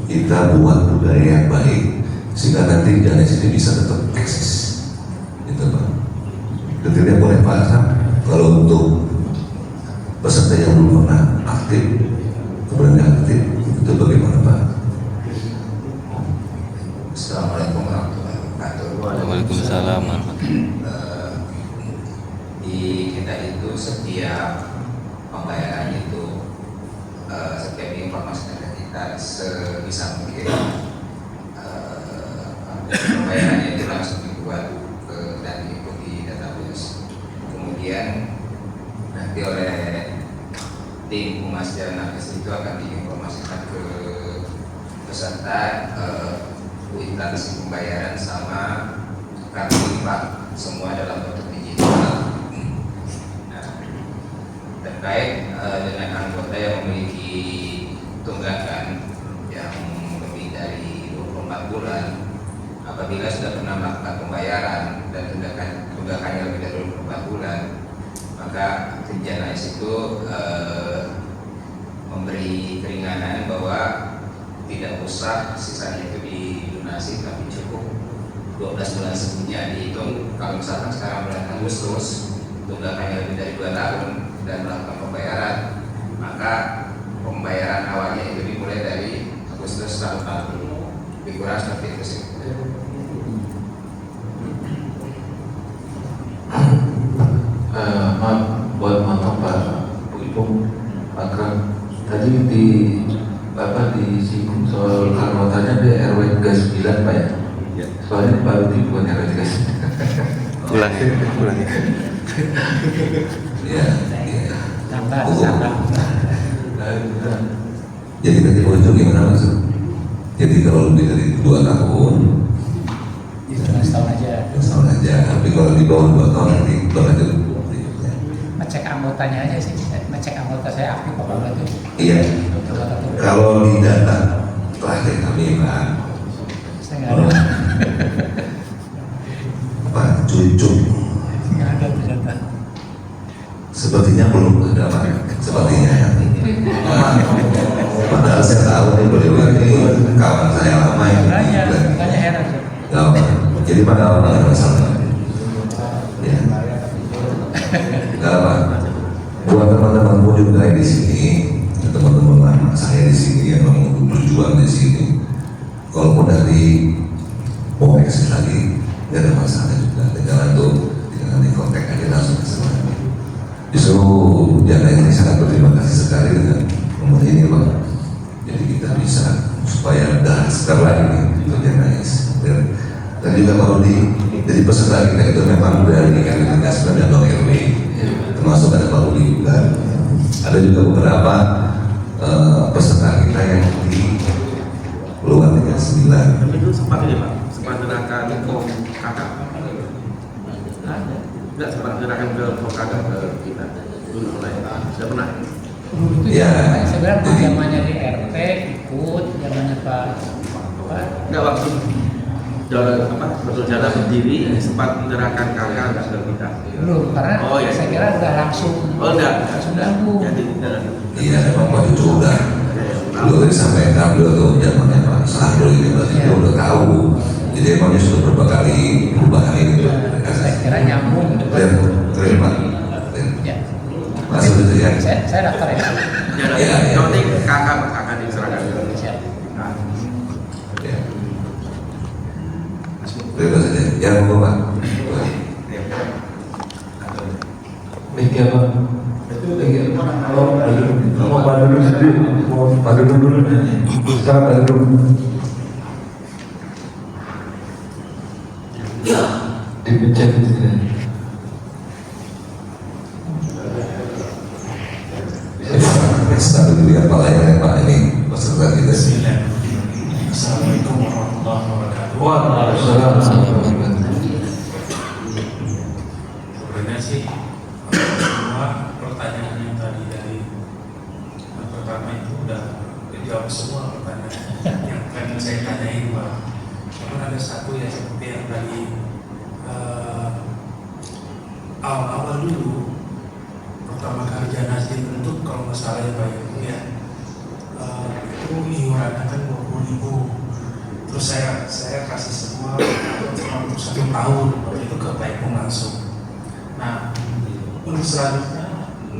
kita buat budaya yang baik sehingga nanti DNS ini bisa tetap eksis gitu Pak. Detailnya boleh Pak Asam. Kalau untuk peserta yang belum pernah aktif kemudian aktif itu bagaimana Pak? Assalamualaikum warahmatullahi wabarakatuh. Waalaikumsalam warahmatullahi wabarakatuh. Di kita itu setiap pembayaran itu setiap informasi dari kita sebisa mungkin pembayarannya itu langsung dibuat dan diikuti database. Kemudian nanti oleh tim Humas Jalan Nakes itu akan diinformasikan ke peserta kuitansi pembayaran sama kartu infak semua dalam bentuk digital. Nah, terkait dengan anggota yang memiliki tunggakan yang lebih dari 24 bulan, apabila sudah pernah melakukan pembayaran dan tunggakannya lebih dari 24 bulan, maka Dirjen AS itu memberi keringanan bahwa tidak usah sisanya itu dilunasi, tapi cukup 12 bulan sebelumnya dihitung. Kalau misalkan sekarang bulan Agustus tunggakannya lebih dari 2 tahun dan melakukan pembayaran, maka pembayaran awalnya itu dimulai dari Agustus tahun lalu. Lebih kurang seperti itu sih. Maaf buat mantap Pak Bu Ibu Akram tadi disinggung soal anggotanya di RW 39 Pak ya. Soalnya Pak Rudi bukan RW 39. Ulangi. Ya. Tambah. Jadi nanti itu gimana maksud? Jadi kalau lebih dari 2 tahun Itu setahun aja. setahun aja, tapi kalau di bawah 2 tahun nanti berlanjut. Ngecek anggotanya aja sih. Ngecek anggota saya aktif apa enggak tuh. Iya. Kalau di data terakhir kami Pak, Saya nggak ada. Pak Cucuk Nggak ada tuh data. sepertinya belum ada Pak, sepertinya ya. Padahal saya tahu nih beliau ini kawan saya lama ini. Makanya heran sih. Jadi padahal nggak ada masalah. Ya. Nggak apa. Buat teman-teman pun juga di sini, teman-teman lama saya di sini yang mau berjuang di sini. Kalaupun nanti mau eksis lagi, nggak ada masalah juga. Jangan tuh, jangan di kontak aja langsung ke sana. Justru Jana ini sangat berterima kasih sekali dengan momen ini Pak. Jadi kita bisa supaya dah sekarang ini untuk Jana dan juga Pak Rudi, jadi peserta kita itu memang dari RW 39 dan non-RW, termasuk ada Pak Rudi juga. Ada juga beberapa peserta kita yang di luar 39. Itu sempat ini Pak, sempat gerakan kom kakak. Enggak sempat gerakan ke kom kakak ke kita dulu mulai. Sudah pernah. Dulu itu Ya. sebenarnya zamannya di RT ikut, zamannya Pak Enggak waktu berjalan berdiri sempat menggerakkan kakak ke kita. belum, karena Oh, iya. saya kira udah langsung. Enggak. Sudah Bu. Jadi tidak. Iya, memang Pak Cucu udah beliau disampaikan beliau tuh zamannya Pak Sahrul ini berarti beliau udah tahu. Jadi emangnya sudah berapa kali perubahan ini Pak. Saya kira nyambung gitu kan. Keren Pak. Ya. Masuk itu ya. Saya daftar ya. Iya. Nanti kakak akan diserahkan. Siap. Ya. Terima kasih. Ya, Pak. Pak Dudung dulu nanya. Sekarang Pak Dudung. Dipencet di sini. Bisa dulu ya Pak layarnya Pak, ini peserta kita sih. Assalamualaikum warahmatullahi wabarakatuh. Waalaikumsalam. Sebenarnya sih semua pertanyaan yang tadi dari yang pertama itu udah dijawab semua pertanyaan yang pengen saya tanyain Pak. Cuma ada satu ya seperti yang tadi awal-awal dulu pertama kali jenazah dibentuk kalau nggak salah ya Pak ya, itu iurannya kan 20.000. Terus saya kasih semua untuk 1 tahun waktu itu ke Pak Ipung langsung. Nah, untuk selanjutnya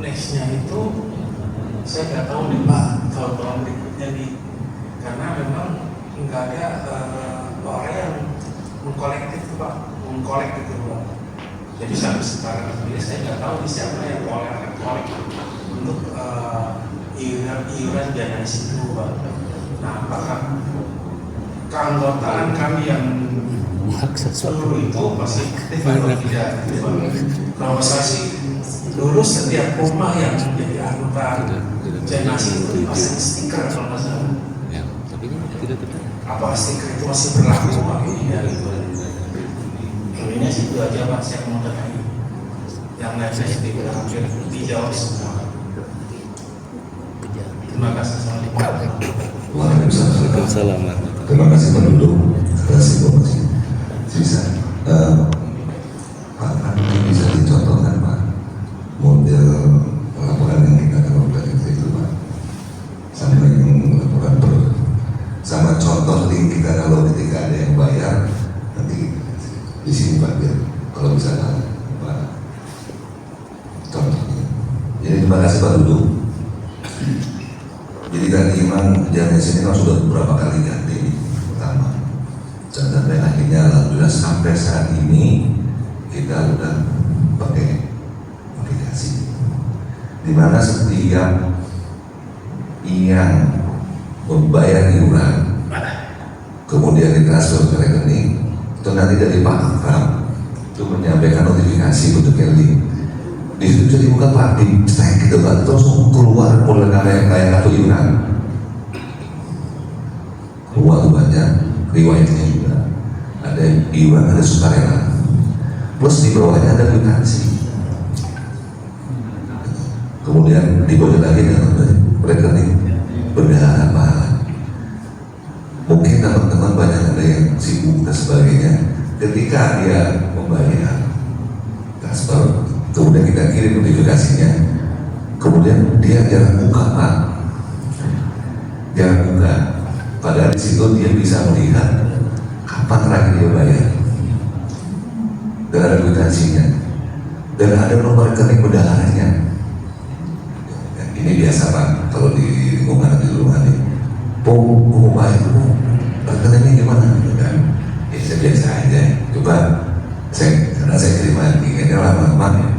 nextnya itu saya nggak tahu nih Pak, tahun-tahun berikutnya nih, karena memang nggak ada orang yang mengkolektif tuh Pak, mengkolek gitu Pak. Jadi sampai sekarang sendiri saya nggak tahu nih siapa yang kolek untuk iuran dana itu Pak. Nah, apakah keanggotaan kami yang dulu itu masih aktif atau tidak? Kalau saya sih dulu setiap rumah yang menjadi anggota jenazah itu dipasang stiker kalau nggak salah. Apa stiker itu masih berlaku Pak? Iya gitu. Ini sih itu aja Pak, saya mau tanya. Yang lainnya sih hampir dijawab semua. Terima kasih. Assalamualaikum. Waalaikumsalam. Terima kasih Pak Dudung atas informasi. Bisa Pak, bisa dicontohkan Pak model laporan yang kita lakukan itu Pak, sama yang laporan sama contoh link kita kalau ketika ada yang bayar nanti di sini Pak, biar kalau misalnya Pak contohnya. Jadi terima kasih Pak Dudung. Jadi tadi memang jalan sini kan sudah beberapa kali ganti pertama, dan sampai akhirnya alhamdulillah sampai saat ini kita udah pakai aplikasi, dimana setiap yang membayar iuran kemudian ditransfer ke rekening itu nanti dari Pak Akram itu menyampaikan notifikasi bentuk link. Di situ bisa dibuka Pak, di tag gitu kan, terus keluar mulai kayak kartu iuran, keluar tuh banyak riwayatnya juga, ada iuran, ada sukarela, plus di bawahnya ada kwitansi, kemudian di bawah lagi ada rekening bendahara pahala. Mungkin teman-teman banyak ada yang sibuk dan sebagainya, ketika dia membayar transfer kemudian kita kirim notifikasinya, kemudian dia jarang buka Pak, jarang buka. Padahal di situ dia bisa melihat kapan terakhir dia bayar, dan ada kwitansinya, dan ada nomor rekening bendaharanya. Ini biasa Pak, kalau di lingkungan di rumah nih, mau bayar, rekeningnya gimana? Dan ya biasa aja. Coba karena saya terima tiketnya lama-lama.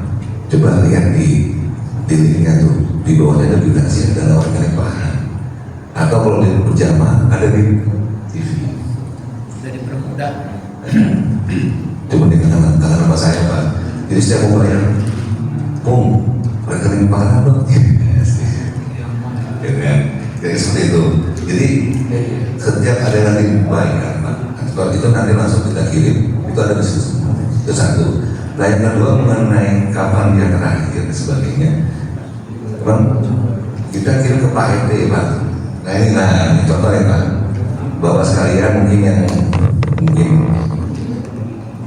Coba lihat di linknya tuh, di bawahnya ada aplikasi, ada nomor rekening pahala, atau kalau di berjamaah ada di TV. Sudah dipermudah. Coba dikenakan nama saya Pak. Jadi setiap mau bayar, rekening pahala dong. Jadi seperti itu. Jadi setiap ada yang nanti bayar Pak, kalau itu nanti langsung kita kirim, itu ada di situ. Itu satu. Nah yang kedua mengenai kapan dia terakhir dan sebagainya, memang kita kirim ke Pak RT Pak. Nah ini contohnya Pak, Bapak sekalian mungkin yang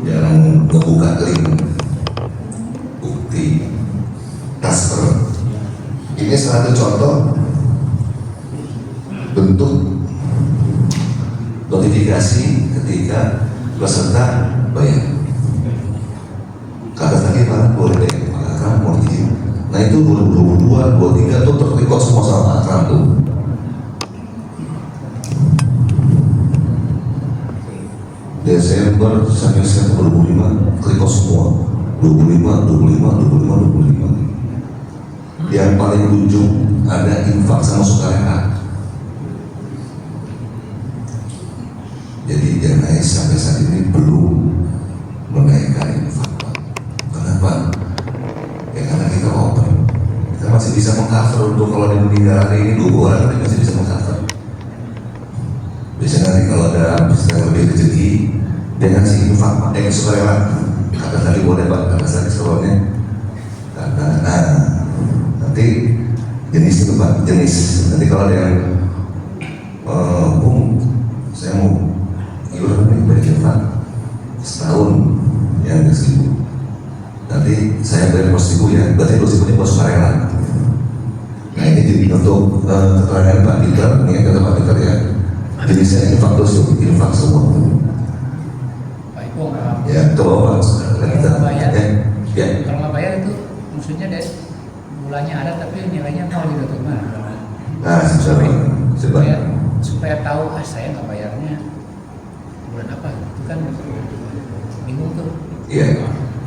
jarang ngebuka link bukti transfer, ini salah satu contoh bentuk notifikasi ketika peserta bayar. Kata tadi Pak boleh deh, Pak Akram mau izin. Nah itu 2022, 2023 tuh terrecord semua sama Pak Akram tuh. Desember sampai September 2005 terrecord semua. 25. Yang paling ujung ada infak sama sukarela. nanti kalau ada yang lebih rezeki dia ngasih infak yang sukarela. Kata tadi boleh Pak, kata tadi soalnya. Nah, nanti jenis itu Pak, jenis. Nanti kalau ada yang saya mau iuran nih beri infak setahun yang 1.000. Nanti saya bayar 2.000 ya, berarti 2.000 ini buat sukarela. Nah ini jadi untuk keterangan Pak Peter, ini kata Pak Peter ya. Jadi saya infak terus, infak semua. Pak Ibu, Ya, coba Pak, kita bayar, ya. kalau nggak bayar itu maksudnya deh bulannya ada tapi nilainya nol gitu tuh Pak. Nah, coba. Supaya tahu saya nggak bayarnya bulan apa, itu kan bingung tuh. Iya.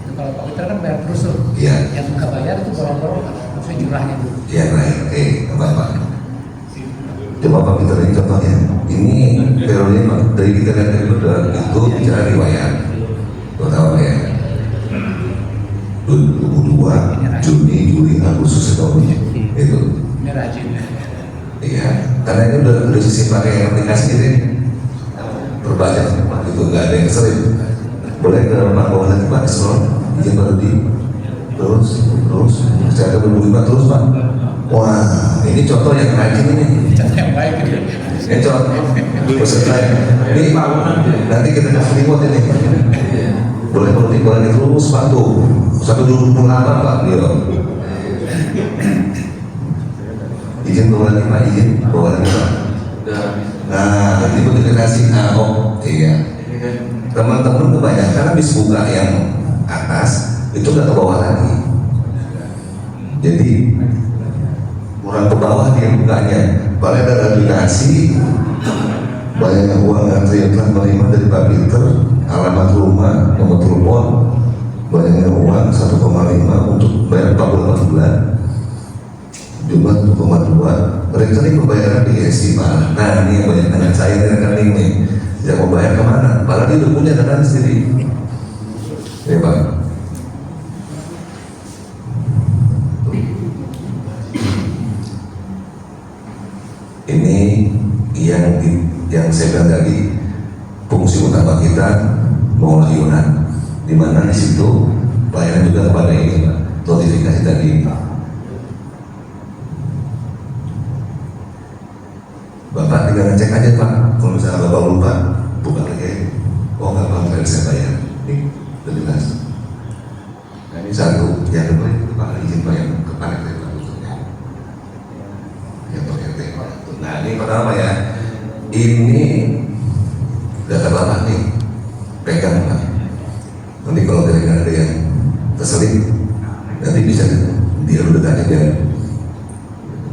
Itu kalau Pak Peter kan bayar terus tuh. Iya. Yang nggak bayar itu bolong-bolong, maksudnya jumlahnya tuh. Iya, baik. Oke, Pak. Coba Pak Peter ini contohnya. Ini periode Pak, dari kita lihat dari itu bicara riwayat. Tahu ya. 2022 Juni, Juli, Agustus tahun ini. Itu. Ini rajin. Iya, karena ini udah sisi pakai aplikasi ini berbaca itu nggak ada yang keselip. Boleh ke Pak bawah lagi Pak scroll, izin baru di terus saya ke 2005 terus Pak. Wah, ini contoh yang rajin ini. Contoh yang baik gitu. Ini contoh peserta ini nanti kita kasih remote ini. Boleh terus Pak tuh 128 Pak dia. Izin bawa lagi Pak, izin bawa lagi Pak. Nah, nanti notifikasi iya. Teman-teman kebanyakan habis buka yang atas itu nggak ke bawah lagi. Jadi kurang ke bawah dia bukanya. Paling ada aplikasi banyaknya uang antri yang telah menerima dari Pak Peter, alamat rumah, nomor telepon, banyaknya uang 1,5 untuk bayar 48 bulan. Jumlah 1,2. Rekening pembayaran di SI Pak. Nah ini yang banyak tanya saya ini rekening nih. Yang mau bayar kemana? Padahal dia udah punya dana sendiri. Ya Pak. Ini yang saya bilang tadi fungsi utama kita mengolah iuran. Di mana di situ pelayanan juga kepada ini Pak. Notifikasi tadi Pak. Bapak tinggal ngecek aja Pak, kalau misalnya Bapak lupa, buka lagi. Oh nggak apa-apa, saya bayar. Ini udah jelas. Nah ini satu, yang kedua itu Pak izin Pak yang ke Pak RT Pak untuknya. Yang ke RT Pak. Nah ini pertama ya, ini data Bapak nih, pegang Pak. Nanti kalau kira-kira ada yang terselip, nanti bisa dia udah tanya dia,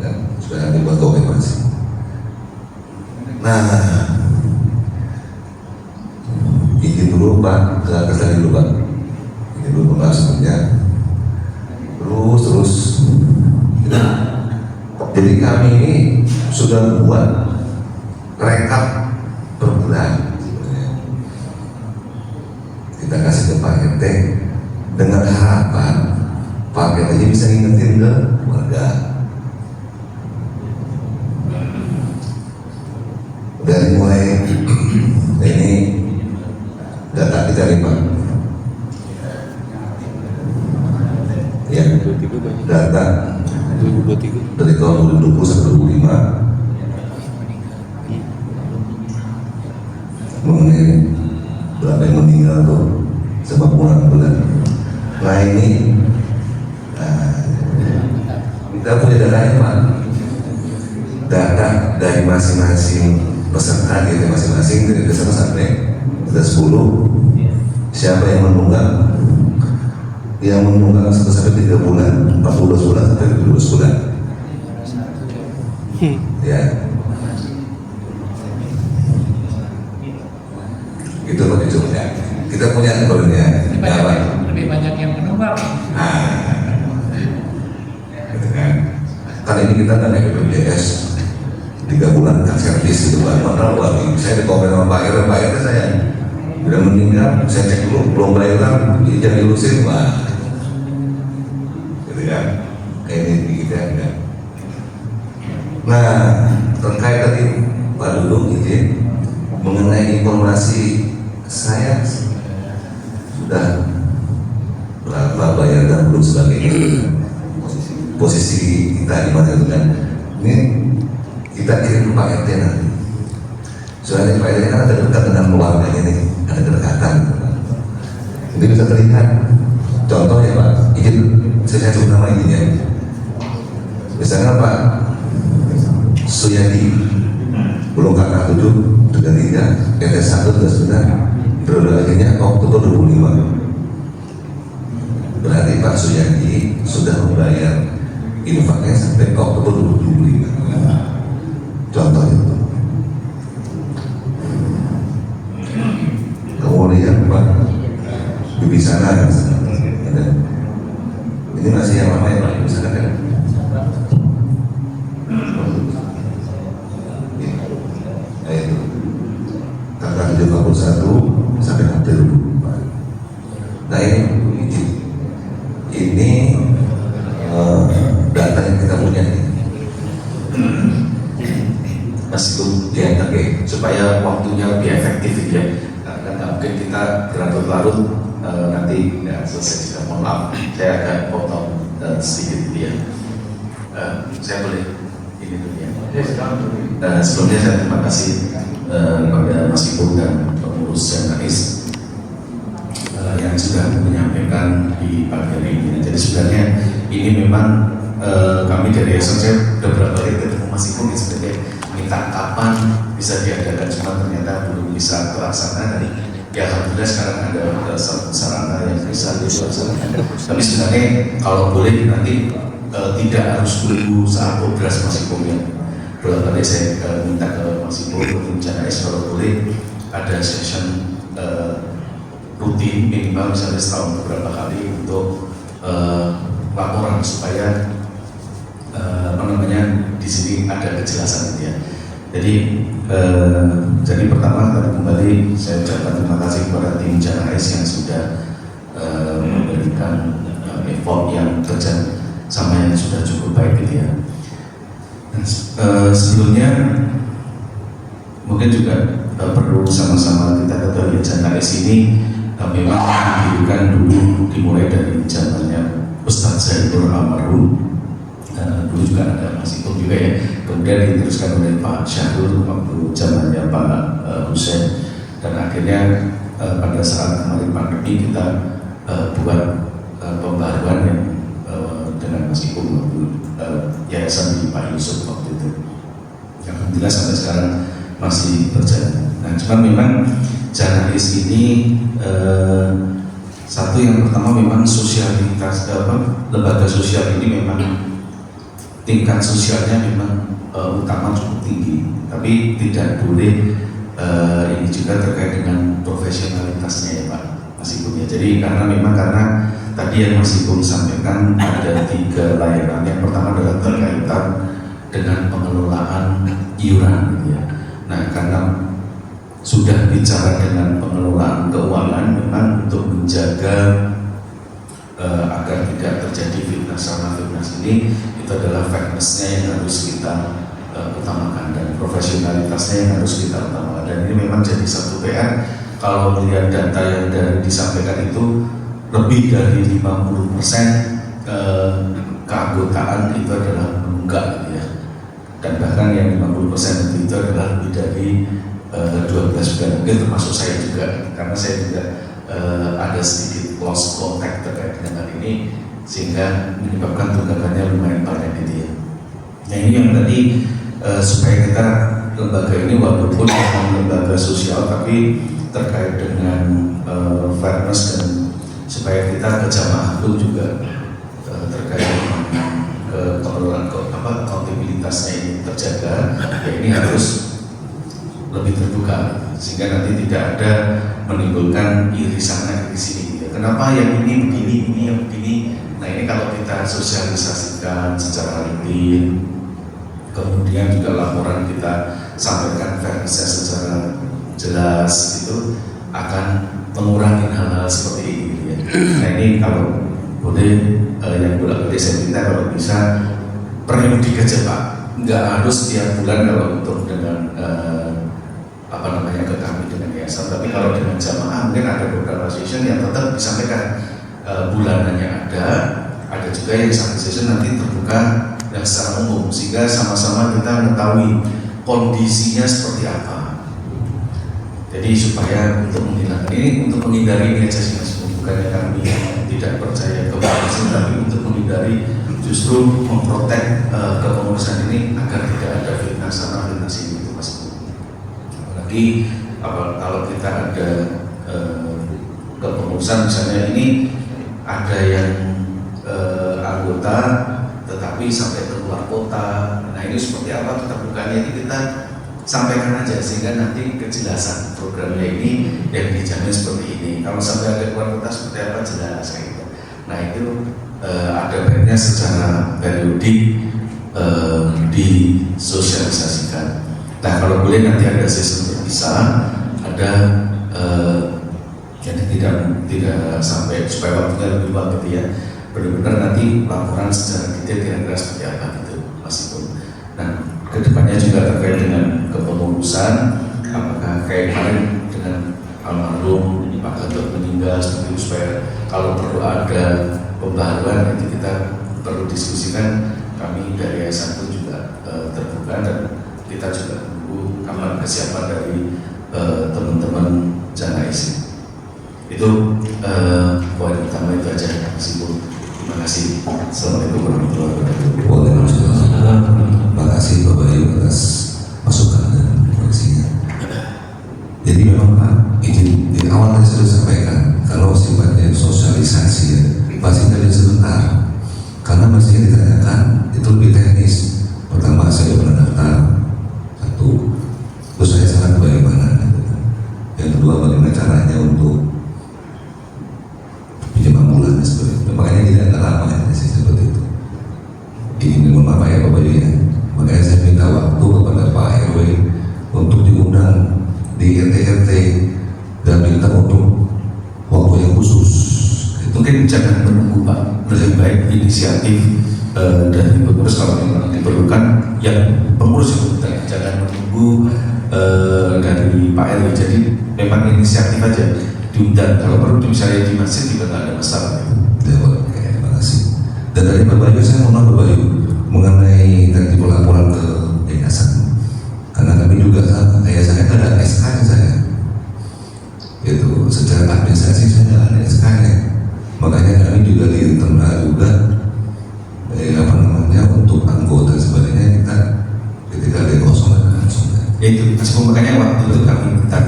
dan sudah nanti buat konfirmasi. Nah, izin dulu Pak, ke atas lagi dulu Pak. Izin dulu pembahasannya. Terus. Nah, jadi kami ini sudah buat rekap per bulan. Kita kasih ke Pak RT dengan harapan Pak RT aja bisa ngingetin ke warga. Dari mulai ini data kita Pak ya, data dari tahun 2020 sampai 2025 mengenai berapa yang meninggal tuh sebab bulan. Nah ini kita punya datanya Pak, data dari masing-masing peserta gitu masing-masing dari desa sampai ada 10. Siapa yang menunggak? Yang menunggak 1 sampai 3 bulan, 14 bulan sampai 12 bulan. Ya. Itu Pak Dicurnya. Kita punya sebenarnya. Lebih banyak yang menunggak. Gitu kan. Kan ini kita kan BPJS 3 bulan kan servis gitu Pak. Padahal saya dikomen sama Pak RT saya udah meninggal, saya cek dulu belum bayar jangan dilusin Pak. Gitu kan. Kayak ini gitu kan. Nah terkait tadi Pak Dudung izin mengenai informasi saya sudah berapa bayar dan belum sebagainya, posisi kita di mana itu kan, ini kita kirim ke Pak RT nanti. Soalnya Pak RT kan ada dekat dengan keluarganya nih, ada kedekatan. Ini bisa terlihat. Contoh ya Pak, izin saya sebut nama izin ya. Misalnya Pak Suyadi, belum kakak 7 dengan 3, RT 1 sudah sudah, periode akhirnya Oktober 25. Berarti Pak Suyadi sudah membayar infaknya sampai Oktober 2025. Contoh itu. Kemudian Pak Bibi sana, ini masih yang lama ya Pak, Bibi sana kan? Nah itu tanggal 71 sampai April 24. Nah ini data yang kita punya ini masih diantar supaya waktunya lebih efektif ya. Karena mungkin kita berlarut-larut nanti nggak selesai juga. Mohon maaf, saya akan potong sedikit dia. Saya boleh ini dulu ya. Sebelumnya saya terima kasih kepada Mas Ibu dan pengurus Janais yang sudah menyampaikan di pagi hari ini. Jadi sebenarnya ini memang kami dari Yayasan saya beberapa kali ketemu Mas Ibu sebagai minta kapan bisa diadakan, cuma ternyata belum bisa terlaksana. Dan ya alhamdulillah sekarang ada sarana yang bisa dilaksanakan. Tapi sebenarnya kalau boleh nanti tidak harus tunggu saat operasi Mas Ibu ya. Beberapa kali saya minta ke Mas Ibu untuk Janais kalau boleh ada session rutin minimal misalnya setahun beberapa kali untuk laporan supaya di sini ada kejelasan ya. Jadi pertama tadi kembali saya ucapkan terima kasih kepada tim Janais yang sudah memberikan effort yang kerja sama yang sudah cukup baik gitu ya. Sebelumnya mungkin juga perlu sama-sama kita ketahui Janais ini memang didirikan dulu dimulai dari zamannya Ustadz Zaidul Almarhum. Dulu juga ada Mas Ibu juga ya, kemudian diteruskan oleh Pak Syahrul waktu zamannya Pak Hussein, dan akhirnya pada saat kemarin pandemi kita buat pembaruan yang dengan Mas Ibu waktu yayasan di Pak Yusuf waktu itu. Alhamdulillah sampai sekarang masih berjalan. Nah, cuma memang Janais ini satu yang pertama memang sosialitas lembaga sosial ini memang tingkat sosialnya memang utama cukup tinggi, tapi tidak boleh ini juga terkait dengan profesionalitasnya ya Pak Mas Ibu ya. Jadi karena tadi yang Mas Ibu sampaikan ada 3 layanan. Yang pertama adalah terkaitan dengan pengelolaan iuran gitu ya. Nah, karena sudah bicara dengan pengelolaan keuangan, memang untuk menjaga agar tidak terjadi fitnah ini, itu adalah fairness-nya yang harus kita utamakan dan profesionalitasnya yang harus kita utamakan. Dan ini memang jadi satu PR. Kalau melihat data yang disampaikan itu lebih dari 50% keanggotaan itu adalah menunggak gitu ya. Dan bahkan yang 50% itu adalah lebih dari 12 bulan, mungkin termasuk saya juga, karena saya juga ada sedikit lost contact terkait dengan hal ini sehingga menyebabkan tunggakannya lumayan banyak gitu ya. Nah ini yang tadi supaya kita lembaga ini walaupun memang lembaga sosial tapi terkait dengan fairness dan supaya kita kejamaah itu juga terkait dengan pengelolaan akuntabilitasnya ini terjaga, ya ini harus lebih terbuka sehingga nanti tidak ada menimbulkan iri sana iri sini gitu. Kenapa yang ini begini, ini yang begini. Nah ini kalau kita sosialisasikan secara rutin, kemudian juga laporan kita sampaikan fairness secara jelas, itu akan mengurangi hal-hal seperti ini gitu ya. Nah ini kalau boleh yang bolak-balik saya minta kalau bisa periodik aja Pak, nggak harus tiap bulan kalau untuk dengan yayasan. Tapi kalau dengan jamaah mungkin ada beberapa session yang tetap disampaikan bulanannya ada juga yang satu session nanti terbuka dan secara umum sehingga sama-sama kita mengetahui kondisinya seperti apa. Jadi supaya untuk menghilangkan ini, untuk menghindari ini aja sih Mas, bukannya kami tidak percaya kepolisian, tapi untuk menghindari justru memprotek kepengurusan ini agar tidak ada fitnah sana fitnah sini itu Mas. Apalagi kalau kita ada kepengurusan misalnya ini ada yang anggota tetapi sampai keluar kota, nah ini seperti apa keterbukaannya ini kita sampaikan aja sehingga nanti kejelasan programnya ini yang dijamin seperti ini. Kalau sampai ada keluar kota seperti apa jelas kayak gitu. Nah itu ada baiknya secara periodik disosialisasikan. Nah kalau boleh nanti ada sesi terpisah, ada jadi tidak sampai supaya waktunya lebih luang gitu ya. Benar-benar nanti laporan secara detail kira-kira seperti apa gitu Mas Ipun. Nah kedepannya juga terkait dengan kepengurusan, apakah kayak kemarin dengan almarhum Pak Gatot meninggal seperti itu, supaya kalau perlu ada pembaharuan nanti kita perlu diskusikan. Kami dari yayasan pun juga terbuka dan kita juga menunggu kapan kesiapan dari teman-teman janais. Itu poin utama itu aja Mas Ibu. Terima kasih. Assalamualaikum warahmatullahi wabarakatuh. Waalaikumsalam. Terima kasih Bapak Ibu atas masukan dan koreksinya. Jadi memang Pak, izin di awal tadi sudah sampaikan kalau sifatnya sosialisasi ya, pasti dari sebentar. Karena mestinya ditanyakan itu lebih teknis. Pertama saya pernah daftar satu, terus saya sangat bagaimana. Yang kedua bagaimana caranya untuk pinjam ambulan dan sebagainya. Makanya tidak lama ya seperti itu. Ini mohon maaf ya Bapak Ibu ya. Makanya saya minta waktu kepada Pak RW untuk diundang di RT dan minta untuk waktu yang khusus. Mungkin jangan menunggu Pak, lebih baik inisiatif dari pengurus kalau memang diperlukan yang pengurus yang minta, jangan menunggu dari Pak RW. Jadi memang inisiatif aja diundang, kalau perlu misalnya di masjid juga nggak ada masalah. Oke, terima kasih. Dan dari Bapak Ibu saya mohon Bapak Ibu mengenai tadi pelaporan ke yayasan, karena kami juga yayasan itu ada SK-nya saya. Itu secara administrasi saya ada SK-nya. Makanya kami juga di internal juga untuk anggota sebagainya kita ketika ada kosong langsung. Itu makanya waktu itu kami minta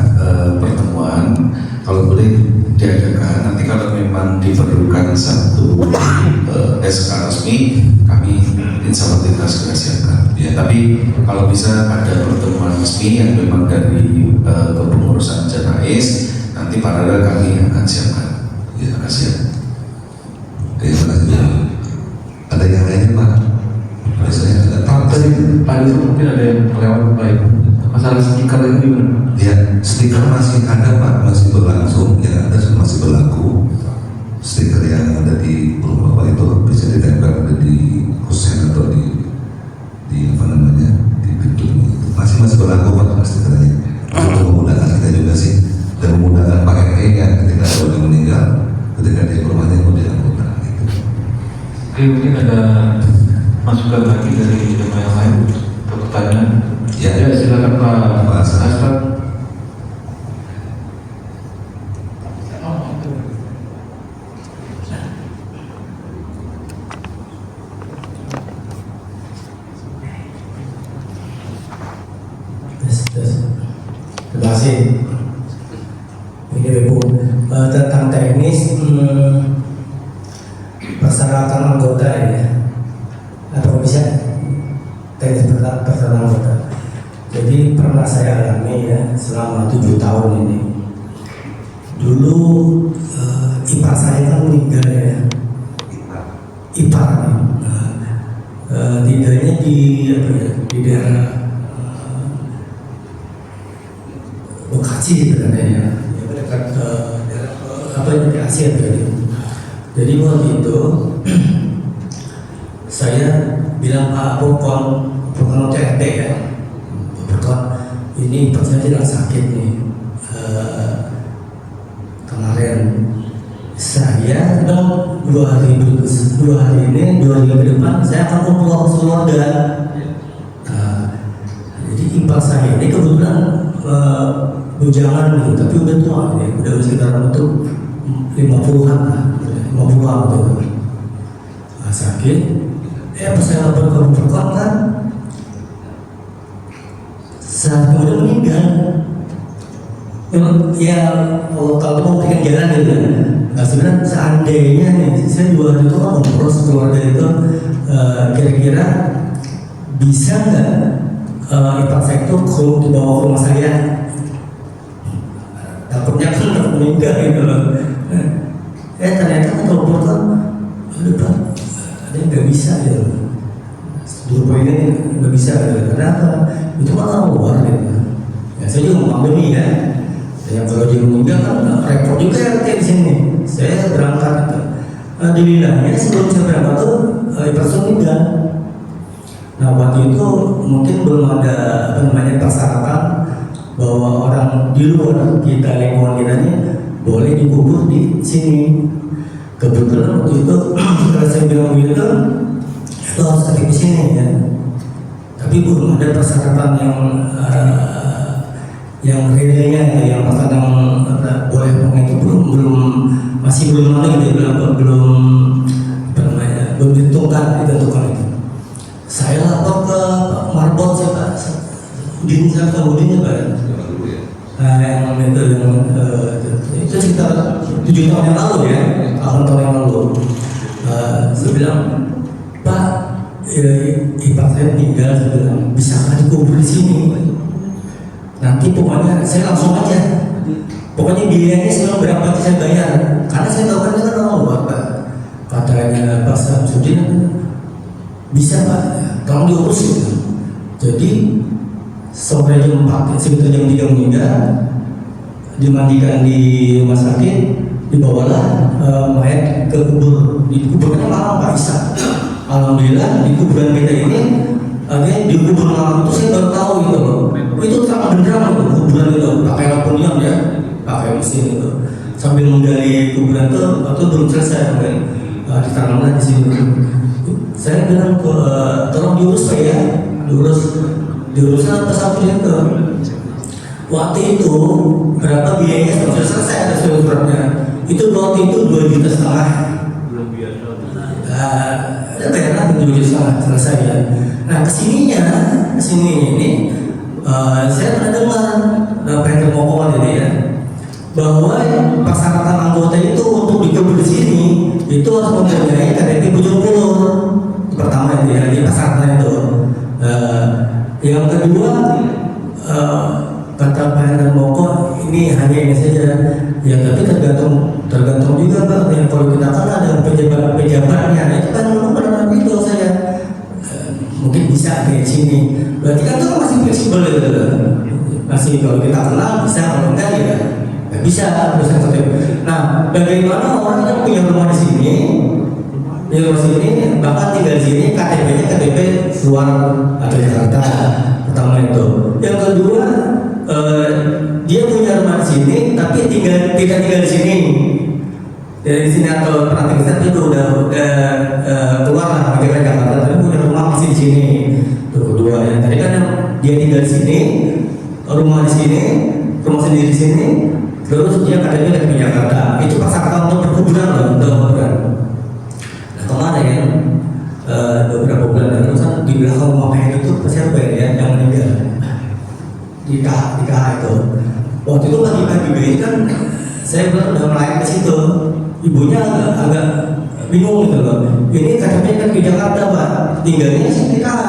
pertemuan kalau boleh diadakan. Nanti kalau memang diperlukan satu SK resmi, kami insya Allah kita segera siapkan. Ya, tapi kalau bisa ada pertemuan resmi yang memang dari kepengurusan janais, nanti paralel kami akan siapkan. Ya, terima kasih. Terima kasih. Ada yang lainnya Pak? Biasanya ada. Tadi mungkin ada yang kelewat baik. Masalah stiker itu gimana? Ya, stiker masih ada Pak, masih berlangsung. Ya, ada masih berlaku. Stiker yang ada di rumah Bapak itu bisa ditempel ada di kusen atau di apa namanya di pintu itu. Masih berlaku Pak stikernya. Untuk memudahkan kita juga sih dan memudahkan Pak RT yang ketika ada orang meninggal, ketika dia rumahnya mau dianggota. Oke, mungkin ada masukan lagi dari jemaah yang lain untuk pertanyaan. Ya, silakan Pak Asfad. Terima kasih. Ini Ibu tentang teknis persyaratan anggota ya, atau bisa teknis persyaratan anggota. Jadi pernah saya alami ya selama 7 tahun ini. Dulu ipar saya kan meninggal ya, ipar tinggalnya di daerah Bekasi sebenarnya ya, dekat daerah Bekasi tadi. Jadi waktu itu saya bilang Pak Pokon OTRT ya, Pokon ini perut saya tidak sakit nih, kemarin saya bilang 2 hari ini 2 hari ke depan saya akan kumpul keluarga. Jadi ipar saya ini kebetulan bujangan gitu, tapi udah tua ya, udah sekitar untuk 50-an lah, 50-an gitu. Sakit, pas saya lapor ke kan, saat kemudian meninggal. Ya kalau mau bikin jalan gitu. Nah sebenarnya seandainya nih, saya 2 hari itu kan ngobrol keluarga itu, kira-kira bisa nggak ipar saya itu dibawa ke rumah saya? Takutnya kan meninggal gitu loh. Ternyata kan telepon kan, aduh Pak, ada yang nggak bisa gitu. Dulu ini nggak bisa gitu. Kenapa? Itu malah luar gitu. Ya saya juga pandemi ya. Ya kalau dia meninggal kan repot juga RT di sini. Saya berangkat gitu. Alhamdulillahnya sebelum saya berangkat tuh ipar saya meninggal. Nah waktu itu mungkin belum ada persyaratan bahwa orang di luar kita, lingkungan kita ini boleh dikubur di sini. Kebetulan waktu itu kalau saya bilang begitu itu harus ada di sini ya. Tapi belum ada persyaratan yang realnya ya, yang persyaratan boleh itu masih belum ada gitu, belum ditentukan itu. Saya lapor ke Pak Marbot, Pak Udin, saya ke Udinnya Pak. Yang itu sekitar 7 tahun yang lalu ya, tahun yang lalu. Saya bilang, Pak, ipar saya meninggal, saya bilang, bisa nggak dikubur di sini? Nanti pokoknya saya langsung aja. Pokoknya biayanya sekarang berapa saya bayar, karena saya tahu kan orang luar Pak. Katanya Pak Samsudin, bisa Pak, tolong diurus gitu. Jadi sore jam 4, sekitar jam 3 meninggal, dimandikan di rumah sakit, dibawalah mayat ke kubur. Di kuburnya malam Pak Isa. Alhamdulillah di kuburan kita ini, akhirnya di kubur malam itu saya baru tahu gitu loh. Itu terang benderang loh kuburan itu, pakai aluminium ya, pakai mesin itu. Sambil menggali kuburan itu belum selesai, ditanamlah di sini. Saya bilang tolong diurus Pak ya, diurusnya apa satu itu. Waktu itu berapa biayanya sudah selesai, ada suratnya. Itu waktu itu 2,5 juta. Ada bayaran 2,5 juta selesai ya. Nah kesini ini saya pernah dengar Penter Mokowan ini ya, bahwa persyaratan anggota itu untuk dikubur di sini itu harus mempunyai KTP Bojongkulur. Pertama itu ya, di persyaratan itu. Yang kedua, kata Penter Moko ini hanya ini saja. Ya tapi tergantung juga Pak. Ya, kalau kita kan ada pejabatnya, itu kan benar itu saya. Mungkin bisa di sini. Berarti kan itu masih fleksibel gitu. Masih kalau kita kenal bisa, kalau enggak ya nggak bisa. Nah, bagaimana orang yang punya rumah di sini, bahkan tinggal di sini, KTP-nya KTP luar atau Jakarta. Pertama itu. Yang kedua, dia punya rumah di sini, tapi tidak tinggal di sini. Dari sini atau perhatian kita itu udah keluar lah pakai Jakarta, tapi punya rumah masih di sini. Itu kedua. Yang tadi kan dia tinggal di sini, rumah di sini, rumah sendiri di sini, terus dia KTP di Jakarta. Itu persyaratan untuk perkuburan loh, untuk perkuburan. Nah kemarin beberapa bulan lalu kan di belakang rumah mayat itu siapa ya yang meninggal di KH itu. Waktu itu pagi-pagi kan saya udah melayang ke situ. Ibunya agak bingung gitu loh. Ini KTP kan di Jakarta Pak, tinggalnya di KH.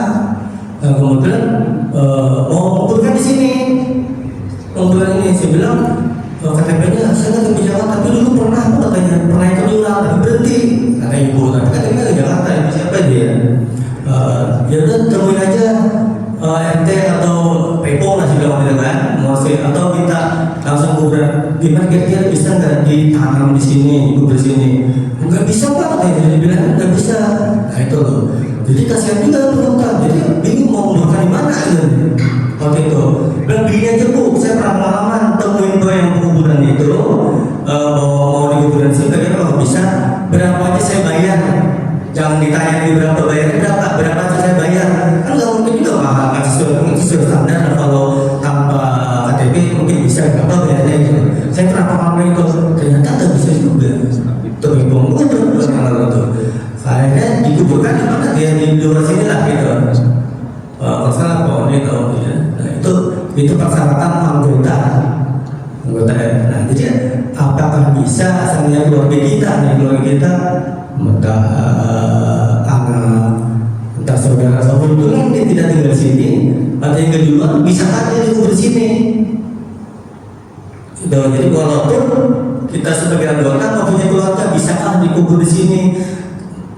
Nah, kemudian mau menguburkan di sini. Menguburkan ini saya bilang KTP-nya saya nggak di Jakarta, tapi dulu pernah ikut jurang, tapi berhenti. Kata ibu, tapi KTP-nya di Jakarta, itu siapa dia? Ya udah temuin aja RT atau Pepo lah bilang gitu kan, atau minta langsung kuburan. Gimana kira-kira bisa nggak ditanam di sini, kubur di sini? Nggak bisa Pak, dia bilang nggak bisa. Nah itu loh. Jadi kasihan juga penumpang, jadi bingung mau kuburkan di mana gitu. Waktu itu, bilang begini aja Bu, saya pernah pengalaman temuin anggota. Nah, jadi apakah bisa asalnya keluarga kita entah anak, entah saudara kebetulan dia tidak tinggal di sini atau yang kedua bisa dia dikubur di sini. Jadi walaupun kita sebagai anggota mempunyai keluarga bisakah dikubur di sini?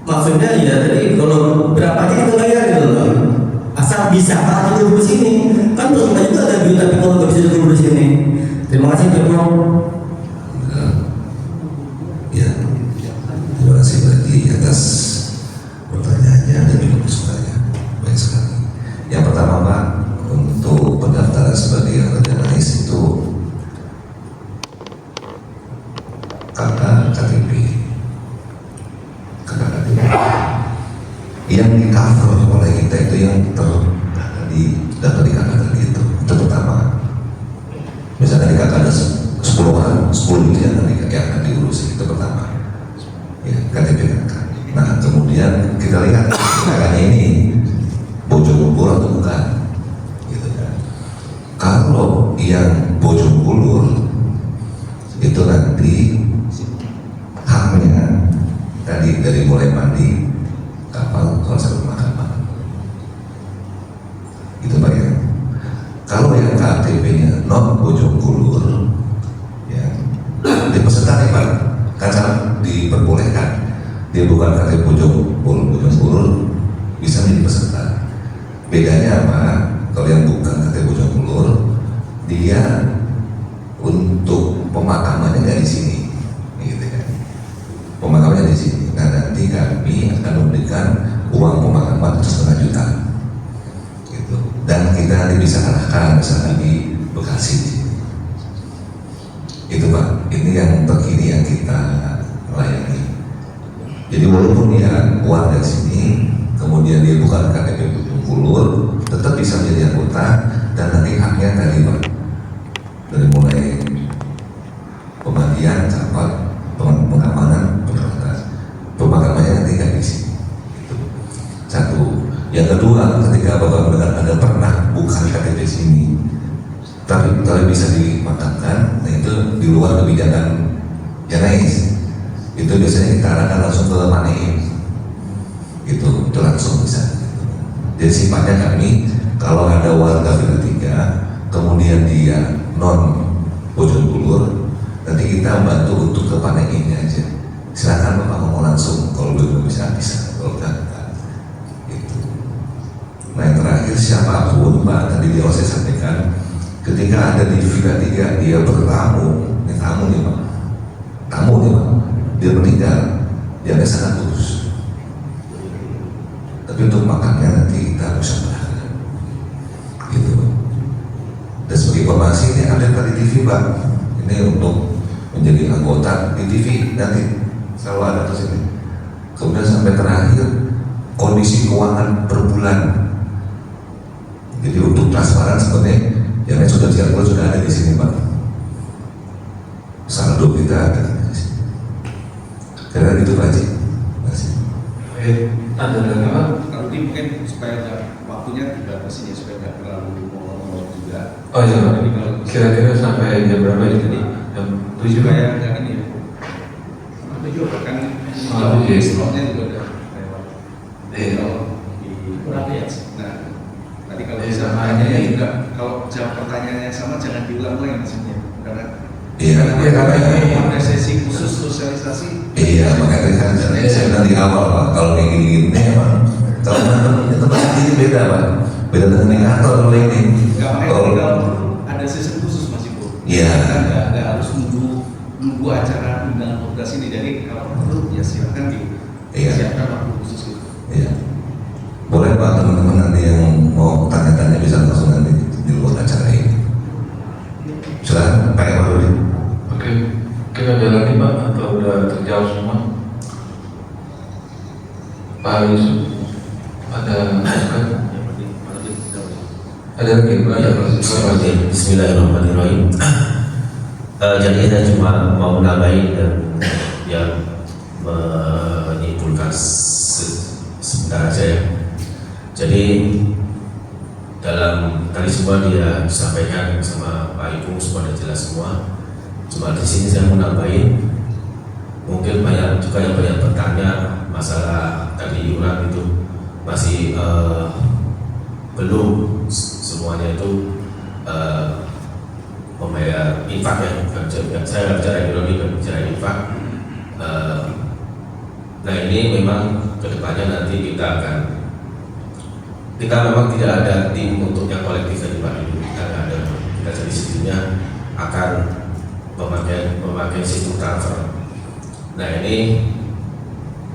Maksudnya ya tadi kalau berapa aja kita bayar gitu loh. Asal bisakah dikubur di sini? Kan belum juga ada duit tapi kalau nggak bisa dikubur di sini. Terima kasih Pak. Ya, terima kasih lagi atas pertanyaannya dan juga masukannya. Baik sekali. Yang pertama Pak, untuk pendaftaran sebagai anggota JNAS itu kakak KTP yang di cover oleh kita itu yang terdata di kakak tadi itu pertama. Misalnya di kakak ada 10 orang, 10 itu yang akan diurus, itu pertama ya, KTP kakak. Nah kemudian kita lihat kakaknya ini Bojonggulur atau bukan gitu kan. Kalau yang Bojonggulur itu nanti haknya tadi dari mulai mandi kapal kalau sampai pemakaman itu Pak ya. Kalau yang KTP-nya non Bojonggulur ya di peserta nih Pak, karena diperbolehkan dia bukan KTP Bojonggulur bisa menjadi peserta. Bedanya apa? Kalau yang bukan KTP Bojonggulur dia untuk pemakamannya nggak di sini gitu kan. Pemakamannya di sini. Nah nanti kami akan memberikan uang pemakaman 1,5 juta gitu. Dan kita nanti bisa arahkan misalnya di Bekasi itu Pak. Ini yang terkini yang kita layani. Jadi walaupun dia keluar dari sini kemudian dia bukan KTP Bojonggulur tetap bisa menjadi anggota dan nanti haknya tadi Pak dari mulai pemandian, kapal, pengamanan, pemakamannya nanti nggak di sini. Itu satu. Yang kedua, ketika Bapak mendengar ada pernah bukan KTP sini, tapi kalau bisa dimakamkan, nah itu di luar kebijakan JNAS. Itu biasanya kita arahkan langsung ke Maneim. Itu langsung bisa. Jadi sifatnya kami kalau ada warga Villa 3 kemudian dia non Bojonggulur, nanti kita bantu untuk ke Paneimnya aja. Silakan Bapak ngomong langsung, kalau belum bisa, kalau enggak. Gitu. Nah yang terakhir siapapun Pak, tadi di awal saya sampaikan, ketika ada di Villa 3 dia bertamu, ini tamu nih Pak, dia meninggal, dia ada 100. Tapi untuk makannya nanti kita bisa berharga. Gitu. Dan sebagai informasi ini ada tadi TV Pak, ini untuk menjadi anggota di TV nanti selalu ada terus ini. Kemudian sampai terakhir kondisi keuangan per bulan. Jadi untuk transparan sebenarnya yang sudah diatur sudah ada di sini Pak. Saldo kita ada di sini. Karena itu Pak Haji. Ada lagi Pak? Kalau ini mungkin supaya waktunya dibatasi ya, supaya nggak terlalu molor juga. Oh iya Pak. Kira-kira sampai jam berapa itu nih? Jam 7 Supaya nggak ini ya. Sampai 7 kan slotnya juga ada lewat. Berapa ya? Nah, tadi kalau bisa pertanyaannya juga, kalau jawab pertanyaannya sama jangan diulang-ulang maksudnya, karena karena ini ada sesi khusus sosialisasi. Iya, makanya kan saya bilang di awal Pak, kalau kayak gini emang kalau tempat ini beda Pak, beda dengan yang kantor kalau ini. Kalau ada sesi khusus Mas Ibu. Iya. Nggak harus nunggu acara undangan progres ini, jadi kalau perlu ya silakan disiapkan waktu khusus itu. Iya. Boleh Pak, teman-teman nanti yang mau tanya-tanya bisa langsung nanti di luar acara ini. Silakan Pak Emarudi. Oke, kita ada lagi Pak atau udah terjawab semua? Pak Yusuf, ada masukan? Ada lagi Pak? Bismillahirrahmanirrahim. Jadi saya cuma mau menambahin dan yang menyimpulkan sebentar aja ya. Jadi dalam tadi semua dia sampaikan sama Pak Ibu semua sudah jelas semua. Cuma di sini saya mau nambahin, mungkin banyak juga yang banyak bertanya masalah tadi iuran itu masih belum semuanya itu membayar infak ya. Saya bicara ekonomi dan bicara infak. Nah ini memang kedepannya nanti kita memang tidak ada tim untuk yang kolektif dari Pak Ibu, kita ada, kita jadi sistemnya akan memakai sistem transfer. Nah ini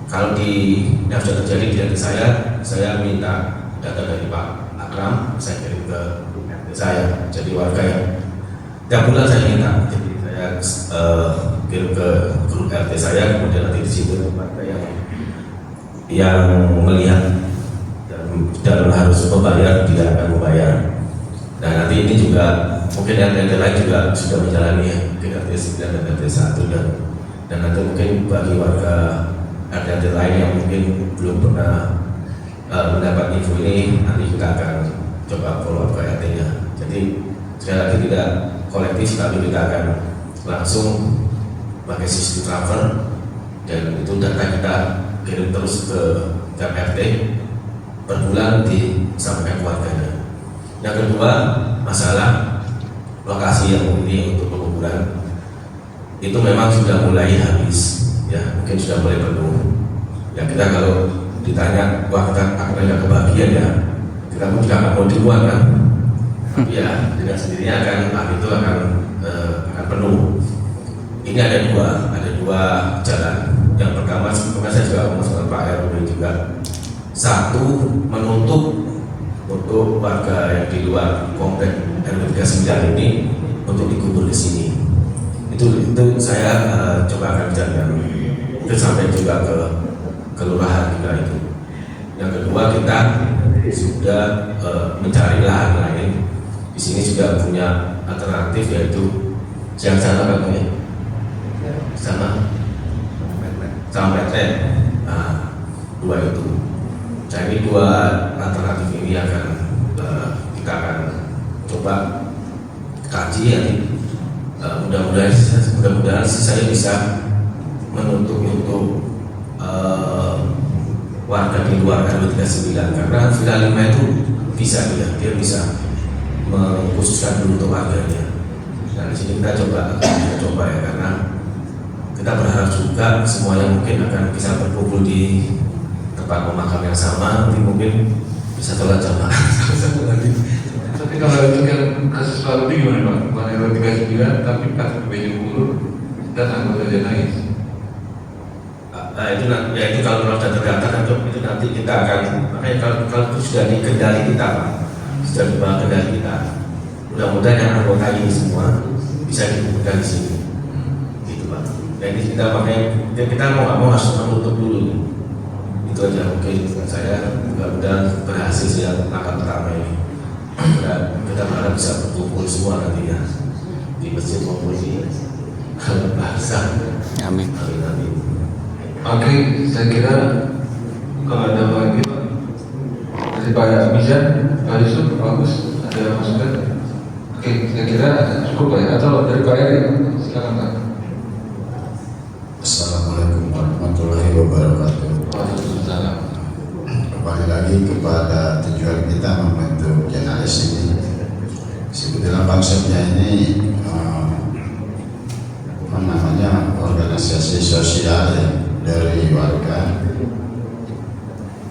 kalau yang sudah terjadi di hati saya minta data dari Pak Akram, saya kirim ke saya, jadi warga yang tiap bulan saya minta, jadi saya kirim ke grup RT saya, kemudian nanti di situ warga yang melihat dan harus membayar tidak akan membayar. Nah nanti ini juga mungkin RT lain juga sudah menjalani ya, mungkin RT 9 dan RT 1 dan nanti mungkin bagi warga RT lain yang mungkin belum pernah mendapat info ini, nanti kita akan coba follow up ke RT-nya. Jadi sekali lagi tidak kolektif, tapi kita akan langsung pakai sistem transfer dan itu data kita kirim terus ke RT per bulan disampaikan keluarganya. Yang kedua, masalah lokasi yang ini untuk penguburan itu memang sudah mulai habis, ya mungkin sudah mulai penuh. Ya kita kalau ditanya, wah kita akan ada kebahagiaan ya, kita pun juga nggak mau dibuang kan. Tapi ya dengan sendirinya itu akan penuh. Ini ada dua jalan. Yang pertama, sebenarnya saya juga ngomong sama Pak RW juga. Satu, menutup untuk warga yang di luar komplek RW 39 ini untuk dikubur di sini. Itu saya coba akan jalan. Itu sampai juga ke kelurahan kita itu. Yang kedua, kita sudah mencari lahan lain. Di sini sudah punya alternatif, yaitu yang sana katanya sama Petren. Nah, dua itu. Nah ini dua alternatif ini kita akan coba kaji ya. Mudah-mudahan saya bisa menutup untuk warga di luar RW 39 karena Villa 5 itu dia bisa mengkhususkan dulu untuk warganya. Dan di sini kita coba ya, karena kita berharap juga semuanya mungkin akan bisa berkumpul di tempat pemakam yang sama, nanti mungkin bisa sholat jamaah. Tapi kalau itu kan kasus baru ini gimana Pak? Bukan RW 39 tapi pas Bejumur dan anggota jenais. Nah itu kalau sudah terdaftar kan itu nanti kita akan, makanya kalau itu sudah dikendali kita Pak, sudah di bawah kendali kita. Mudah-mudahan yang anggota ini semua bisa dikumpulkan di sini, gitu Pak. Jadi kita makanya kita mau nggak mau harus menutup dulu. Itu aja mungkin saya, mudah-mudahan berhasil ya langkah pertama ini. Kita berharap bisa berkumpul semua nantinya di masjid maupun di bangsa. Amin. Amin. Oke, saya kira kalau ada lagi Pak dari Pak Mizan, Pak Yusuf, bagus, ada masukan. Oke, saya kira cukup Pak ya. Atau dari Pak Eri, silakan Pak. Assalamualaikum warahmatullahi wabarakatuh. Waalaikumsalam. Kembali lagi kepada tujuan kita membentuk jurnalis ini. Sebetulnya konsepnya ini organisasi sosial dari warga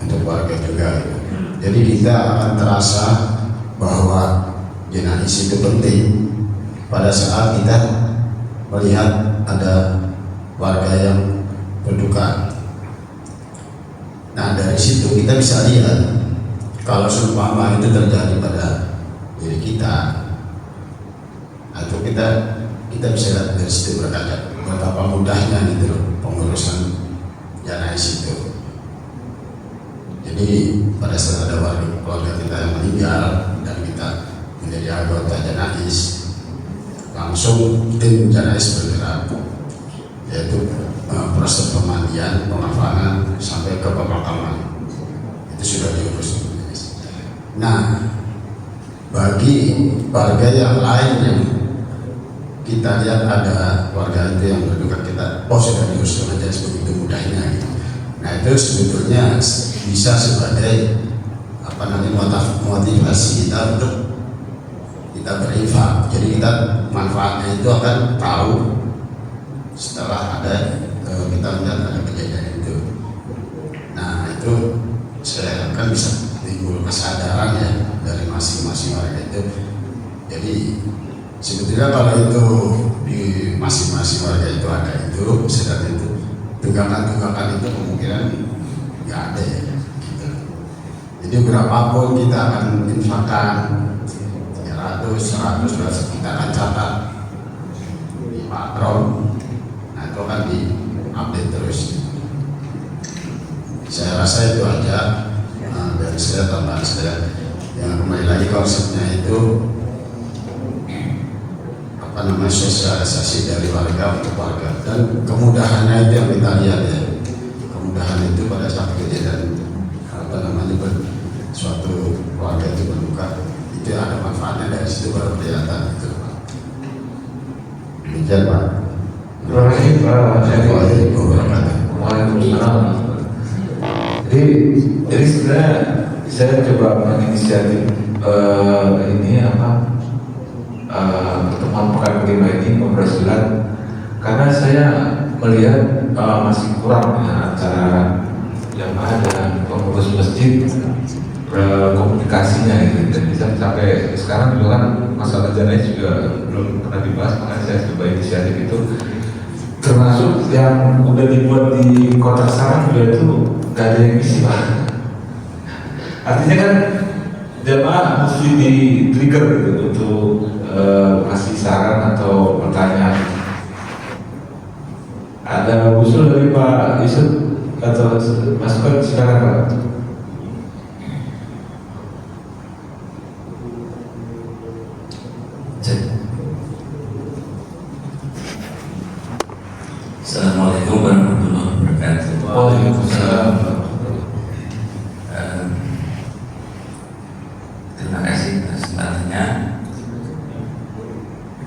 untuk warga juga. Jadi kita akan terasa bahwa jurnalis itu penting pada saat kita melihat ada warga yang berduka. Nah dari situ kita bisa lihat kalau seumpama itu terjadi pada diri kita, atau kita bisa lihat dari situ berkaca betapa mudahnya gitu pengurusan jenazah itu. Jadi pada saat ada keluarga kita yang meninggal dan kita menjadi anggota jenazah, langsung tim jenazah bergerak, yaitu proses pemandian, pengafangan sampai ke pemakaman itu sudah diurus. Nah bagi warga yang lain yang kita lihat ada warga itu yang berduka kita, oh sudah diusung aja sebegitu mudahnya gitu. Nah itu sebetulnya bisa sebagai motivasi kita untuk kita berinfak. Jadi kita manfaatnya itu akan tahu setelah ada kita melihat ada kejadian itu. Nah itu saya harapkan bisa timbul kesadaran ya dari masing-masing warga itu. Jadi sebetulnya kalau itu di masing-masing warga itu ada itu kesadaran itu, tunggakan-tunggakan itu kemungkinan nggak ada ya. Gitu. Jadi berapapun kita akan infakkan 300, 100, kita akan catat di patron. Nah itu akan di-update terus. Saya rasa itu aja dari saya, tambahan saya. Yang kembali lagi konsepnya itu sosialisasi dari warga untuk warga, dan kemudahannya itu yang kita lihat ya. Kemudahan itu pada saat kejadian suatu warga itu berduka, itu ada manfaatnya dari situ baru kelihatan itu. Demikian Pak. Terima kasih Pak. Waalaikumsalam. Jadi sebenarnya saya coba menginisiatif ini pertemuan pekan kelima ini keberhasilan karena saya melihat masih kurang ya, antara jamaah dan pengurus masjid komunikasinya gitu. Dan bisa sampai sekarang juga kan masalah janais juga belum pernah dibahas, makanya saya coba inisiatif itu, termasuk yang udah dibuat di kota Sarang juga itu nggak ada yang isi Pak. Artinya kan jamaah mesti di trigger gitu untuk kasih saran atau pertanyaan. Ada usul dari Pak Yusuf atau masukan, silakan Pak. Assalamualaikum warahmatullahi wabarakatuh. Waalaikumsalam. Terima kasih atas kesempatannya.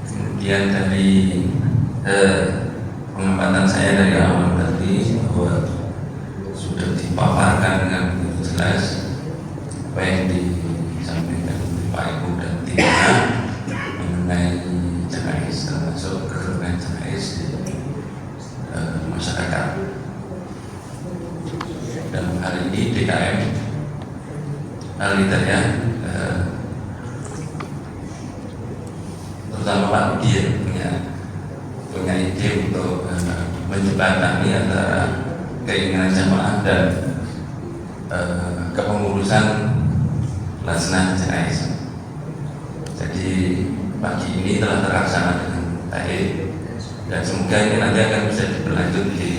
Kemudian dari pengamatan saya dari awal tadi bahwa sudah dipaparkan dengan begitu jelas apa yang disampaikan Pak Ibu dan timnya mengenai janais, termasuk kerugian janais masyarakat. Dalam hal ini DKM Al-Hidayah terutama Pak Budi punya ide untuk menjembatani antara keinginan jamaah dan kepengurusan Lasnah Janais. Jadi pagi ini telah terlaksana dengan baik dan semoga ini nanti akan bisa berlanjut di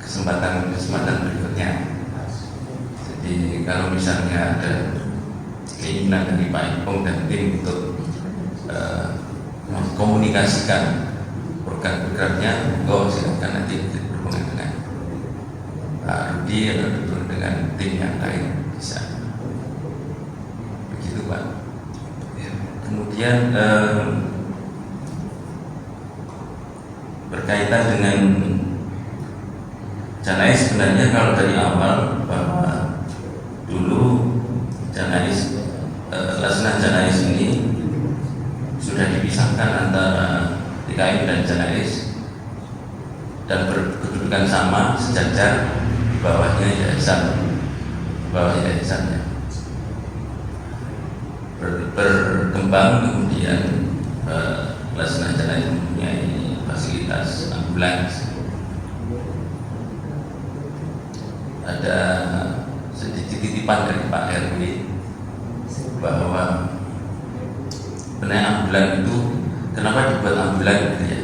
kesempatan berikutnya. Jadi kalau misalnya ada keinginan dari Pak Ipong dan tim untuk mengkomunikasikan program-programnya, silakan nanti berhubungan dengan Pak Rudi atau dengan tim yang lain bisa. Begitu Pak. Kemudian berkaitan dengan janais, sebenarnya kalau dari awal bahwa dulu janais Lasnah Janais ini sudah dipisahkan antara DKM dan janais dan berkedudukan sama, sejajar, di bawahnya yayasannya. Berkembang kemudian Lasnah Janais mempunyai fasilitas ambulans. Ada sedikit titipan dari Pak RW bahwa benar ambulan itu kenapa dibuat ambulan gitu ya,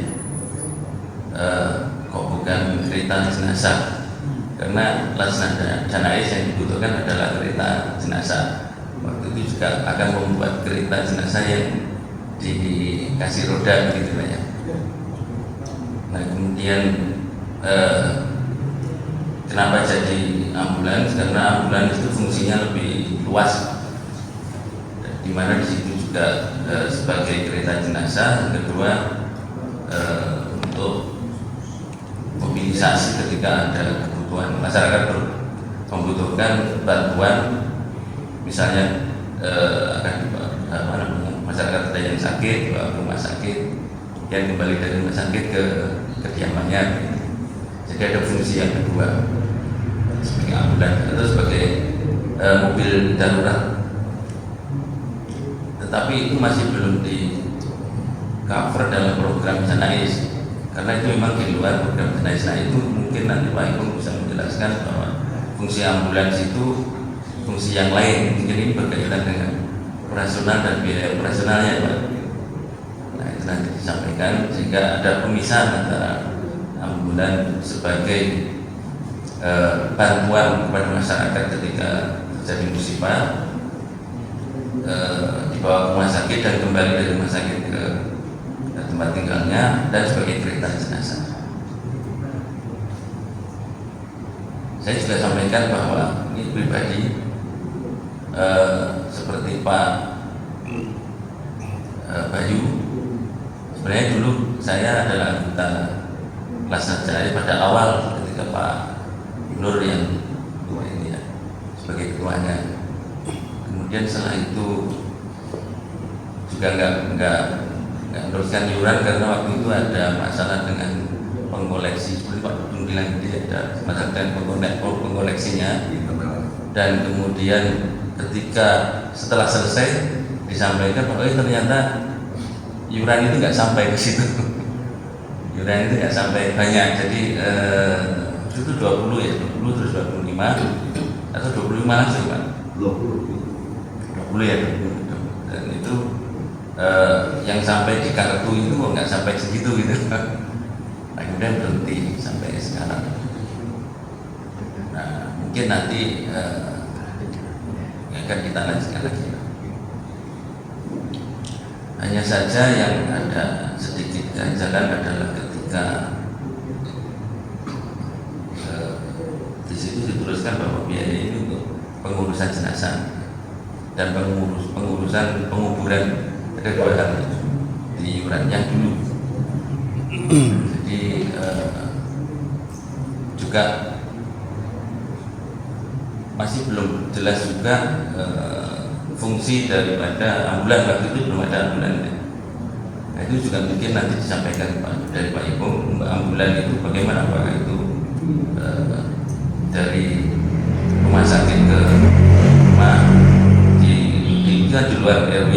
kok bukan kereta jenazah, karena Lasnah Janais yang dibutuhkan adalah kereta jenazah. Waktu itu juga akan membuat kereta jenazah yang dikasih roda begitu ya. Nah kemudian kenapa jadi ambulans? Karena ambulans itu fungsinya lebih luas, di mana di situ juga sebagai kereta jenazah, yang kedua untuk mobilisasi ketika ada kebutuhan masyarakat membutuhkan bantuan, misalnya masyarakat ada yang sakit ke rumah sakit, yang kembali dari rumah sakit ke kediamannya. Jadi ada fungsi yang kedua sebagai ambulans atau sebagai mobil darurat, tetapi itu masih belum di cover dalam program Janais, karena itu memang di luar program Janais. Nah itu mungkin nanti Pak Ibu bisa menjelaskan bahwa fungsi ambulans itu fungsi yang lain, mungkin ini berkaitan dengan operasional dan biaya operasionalnya Pak. Nah itu nanti disampaikan sehingga ada pemisahan antara ambulan sebagai bantuan kepada masyarakat ketika terjadi musibah, dibawa ke rumah sakit dan kembali dari rumah sakit ke tempat tinggalnya, dan sebagai kereta jenazah. Saya juga sampaikan bahwa ini pribadi seperti Pak Bayu, sebenarnya dulu saya adalah anggota kelas Sajai pada awal ketika Pak Nur yang tua ini ya, sebagai ketuanya. Kemudian setelah itu juga nggak meneruskan iuran karena waktu itu ada masalah dengan pengkoleksi, seperti Pak Dudung bilang tadi, ada masalah dengan pengkoleksinya. Dan kemudian ketika setelah selesai disampaikan bahwa ternyata iuran itu nggak sampai ke situ. Iuran itu nggak sampai banyak, jadi itu 20 ya, 20 terus 25 atau 25 langsung Pak? 20 ya, 20. Dan itu yang sampai di kartu itu nggak sampai segitu gitu. Nah, kemudian berhenti sampai sekarang. Nah mungkin nanti akan kita lanjutkan lagi. Hanya saja yang ada sedikit ganjalan adalah ketika di situ dituliskan bahwa biaya ini untuk pengurusan jenazah dan pengurusan penguburan, ada dua hal di iuran yang dulu. Jadi juga masih belum jelas juga fungsi daripada ambulan, waktu itu belum ada ambulan. Nah, itu juga mungkin nanti disampaikan dari Pak Ibu, ambulan itu bagaimana, apakah itu dari rumah sakit ke rumah di luar RW,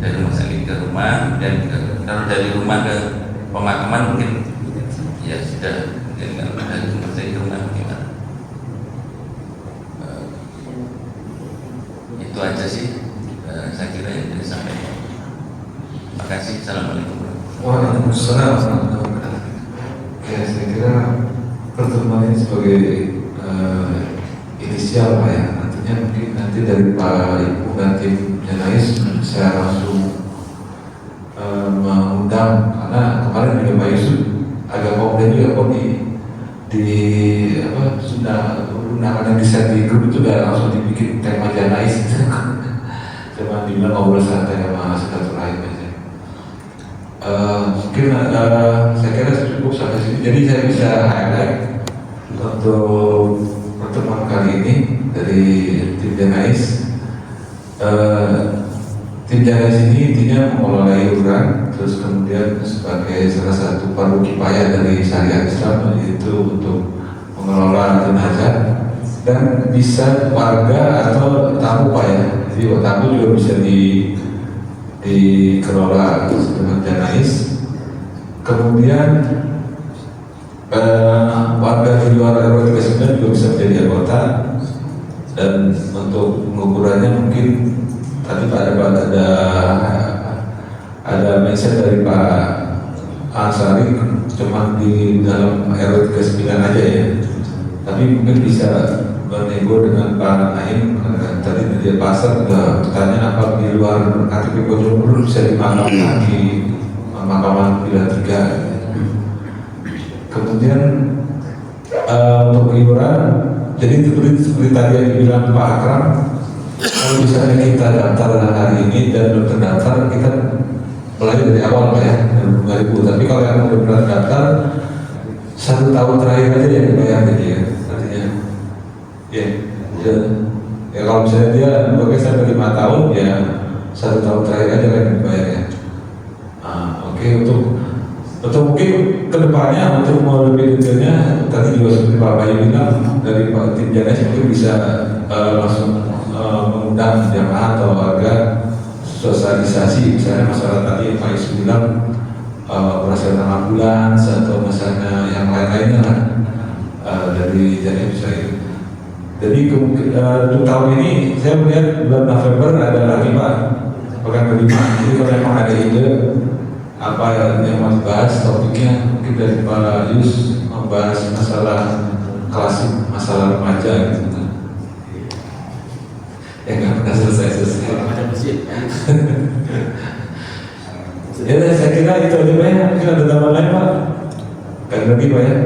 dari rumah sakit ke rumah, dan kalau dari rumah ke pemakaman mungkin ya sudah, mungkin kalau dari rumah sakit ke rumah bagaimana. Itu aja sih saya kira yang bisa disampaikan. Terima kasih. Assalamualaikum Waalaikumsalam warahmatullahi wabarakatuh. Ya, saya kira pertemuan ini sebagai inisial Pak ya. Artinya mungkin nanti dari Pak Ibu dan tim Janais saya langsung mengundang, karena kemarin juga Pak Yusuf agak komplain juga kok di apa sudah undangan yang di-set di grup itu udah langsung dibikin tema Janais gitu. Cuma dibilang ngobrol santai sama silaturahim aja. Mungkin saya kira cukup sampai sini. Jadi saya bisa highlight untuk pertemuan kali ini dari tim Janais. Tim Janais ini intinya mengelola iuran, terus kemudian sebagai salah satu paru kifayah dari syariat Islam, yaitu untuk mengelola jenazah, dan bisa warga atau tamu Pak ya. Jadi tamu juga bisa dikelola dengan Janais. Kemudian warga di luar RW 39 juga bisa menjadi anggota, dan untuk pengukurannya mungkin tadi ada mention dari Pak Ansari cuma di dalam RW 39 aja ya, tapi mungkin bisa bernego dengan Pak Naim. Tadi dia pasar ke pertanyaan apa di luar KTP Bojongkulur bisa dimakamkan di pemakaman Bila 3. Kemudian untuk iuran, jadi seperti tadi yang dibilang Pak Akram, kalau misalnya kita daftar hari ini dan belum terdaftar, kita mulai dari awal Pak ya, dari 2000. Tapi kalau yang udah pernah daftar 1 tahun terakhir aja yang dibayar gitu ya, artinya ya kalau misalnya dia pakai sampai 5 tahun ya 1 tahun terakhir aja kan yang dibayar ya. Oke, untuk mungkin kedepannya untuk mau lebih detailnya tadi juga seperti Pak Bayu bilang dari Pak Tim Janes mungkin bisa langsung mengundang jamaah atau warga sosialisasi, misalnya masalah tadi yang Pak Yusuf bilang perasaan ambulans atau misalnya yang lain-lainnya lah dari Janes bisa itu. Jadi untuk tahun ini saya melihat bulan November ada lagi Pak pekan kelima. Jadi kalau memang ada ide apa yang mau dibahas topiknya, mungkin dari Pak Yus membahas masalah klasik, masalah remaja gitu kan. Ya nggak pernah selesai. Remaja masjid. Ya saya kira itu aja Pak ya. Mungkin ada tambahan lain Pak? Kan lebih Pak ya.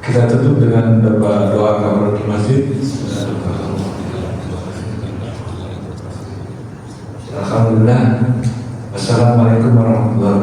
Kita tutup dengan doa kafaratul masjid. Alhamdulillah. Wassalamualaikum warahmatullahi wabarakatuh.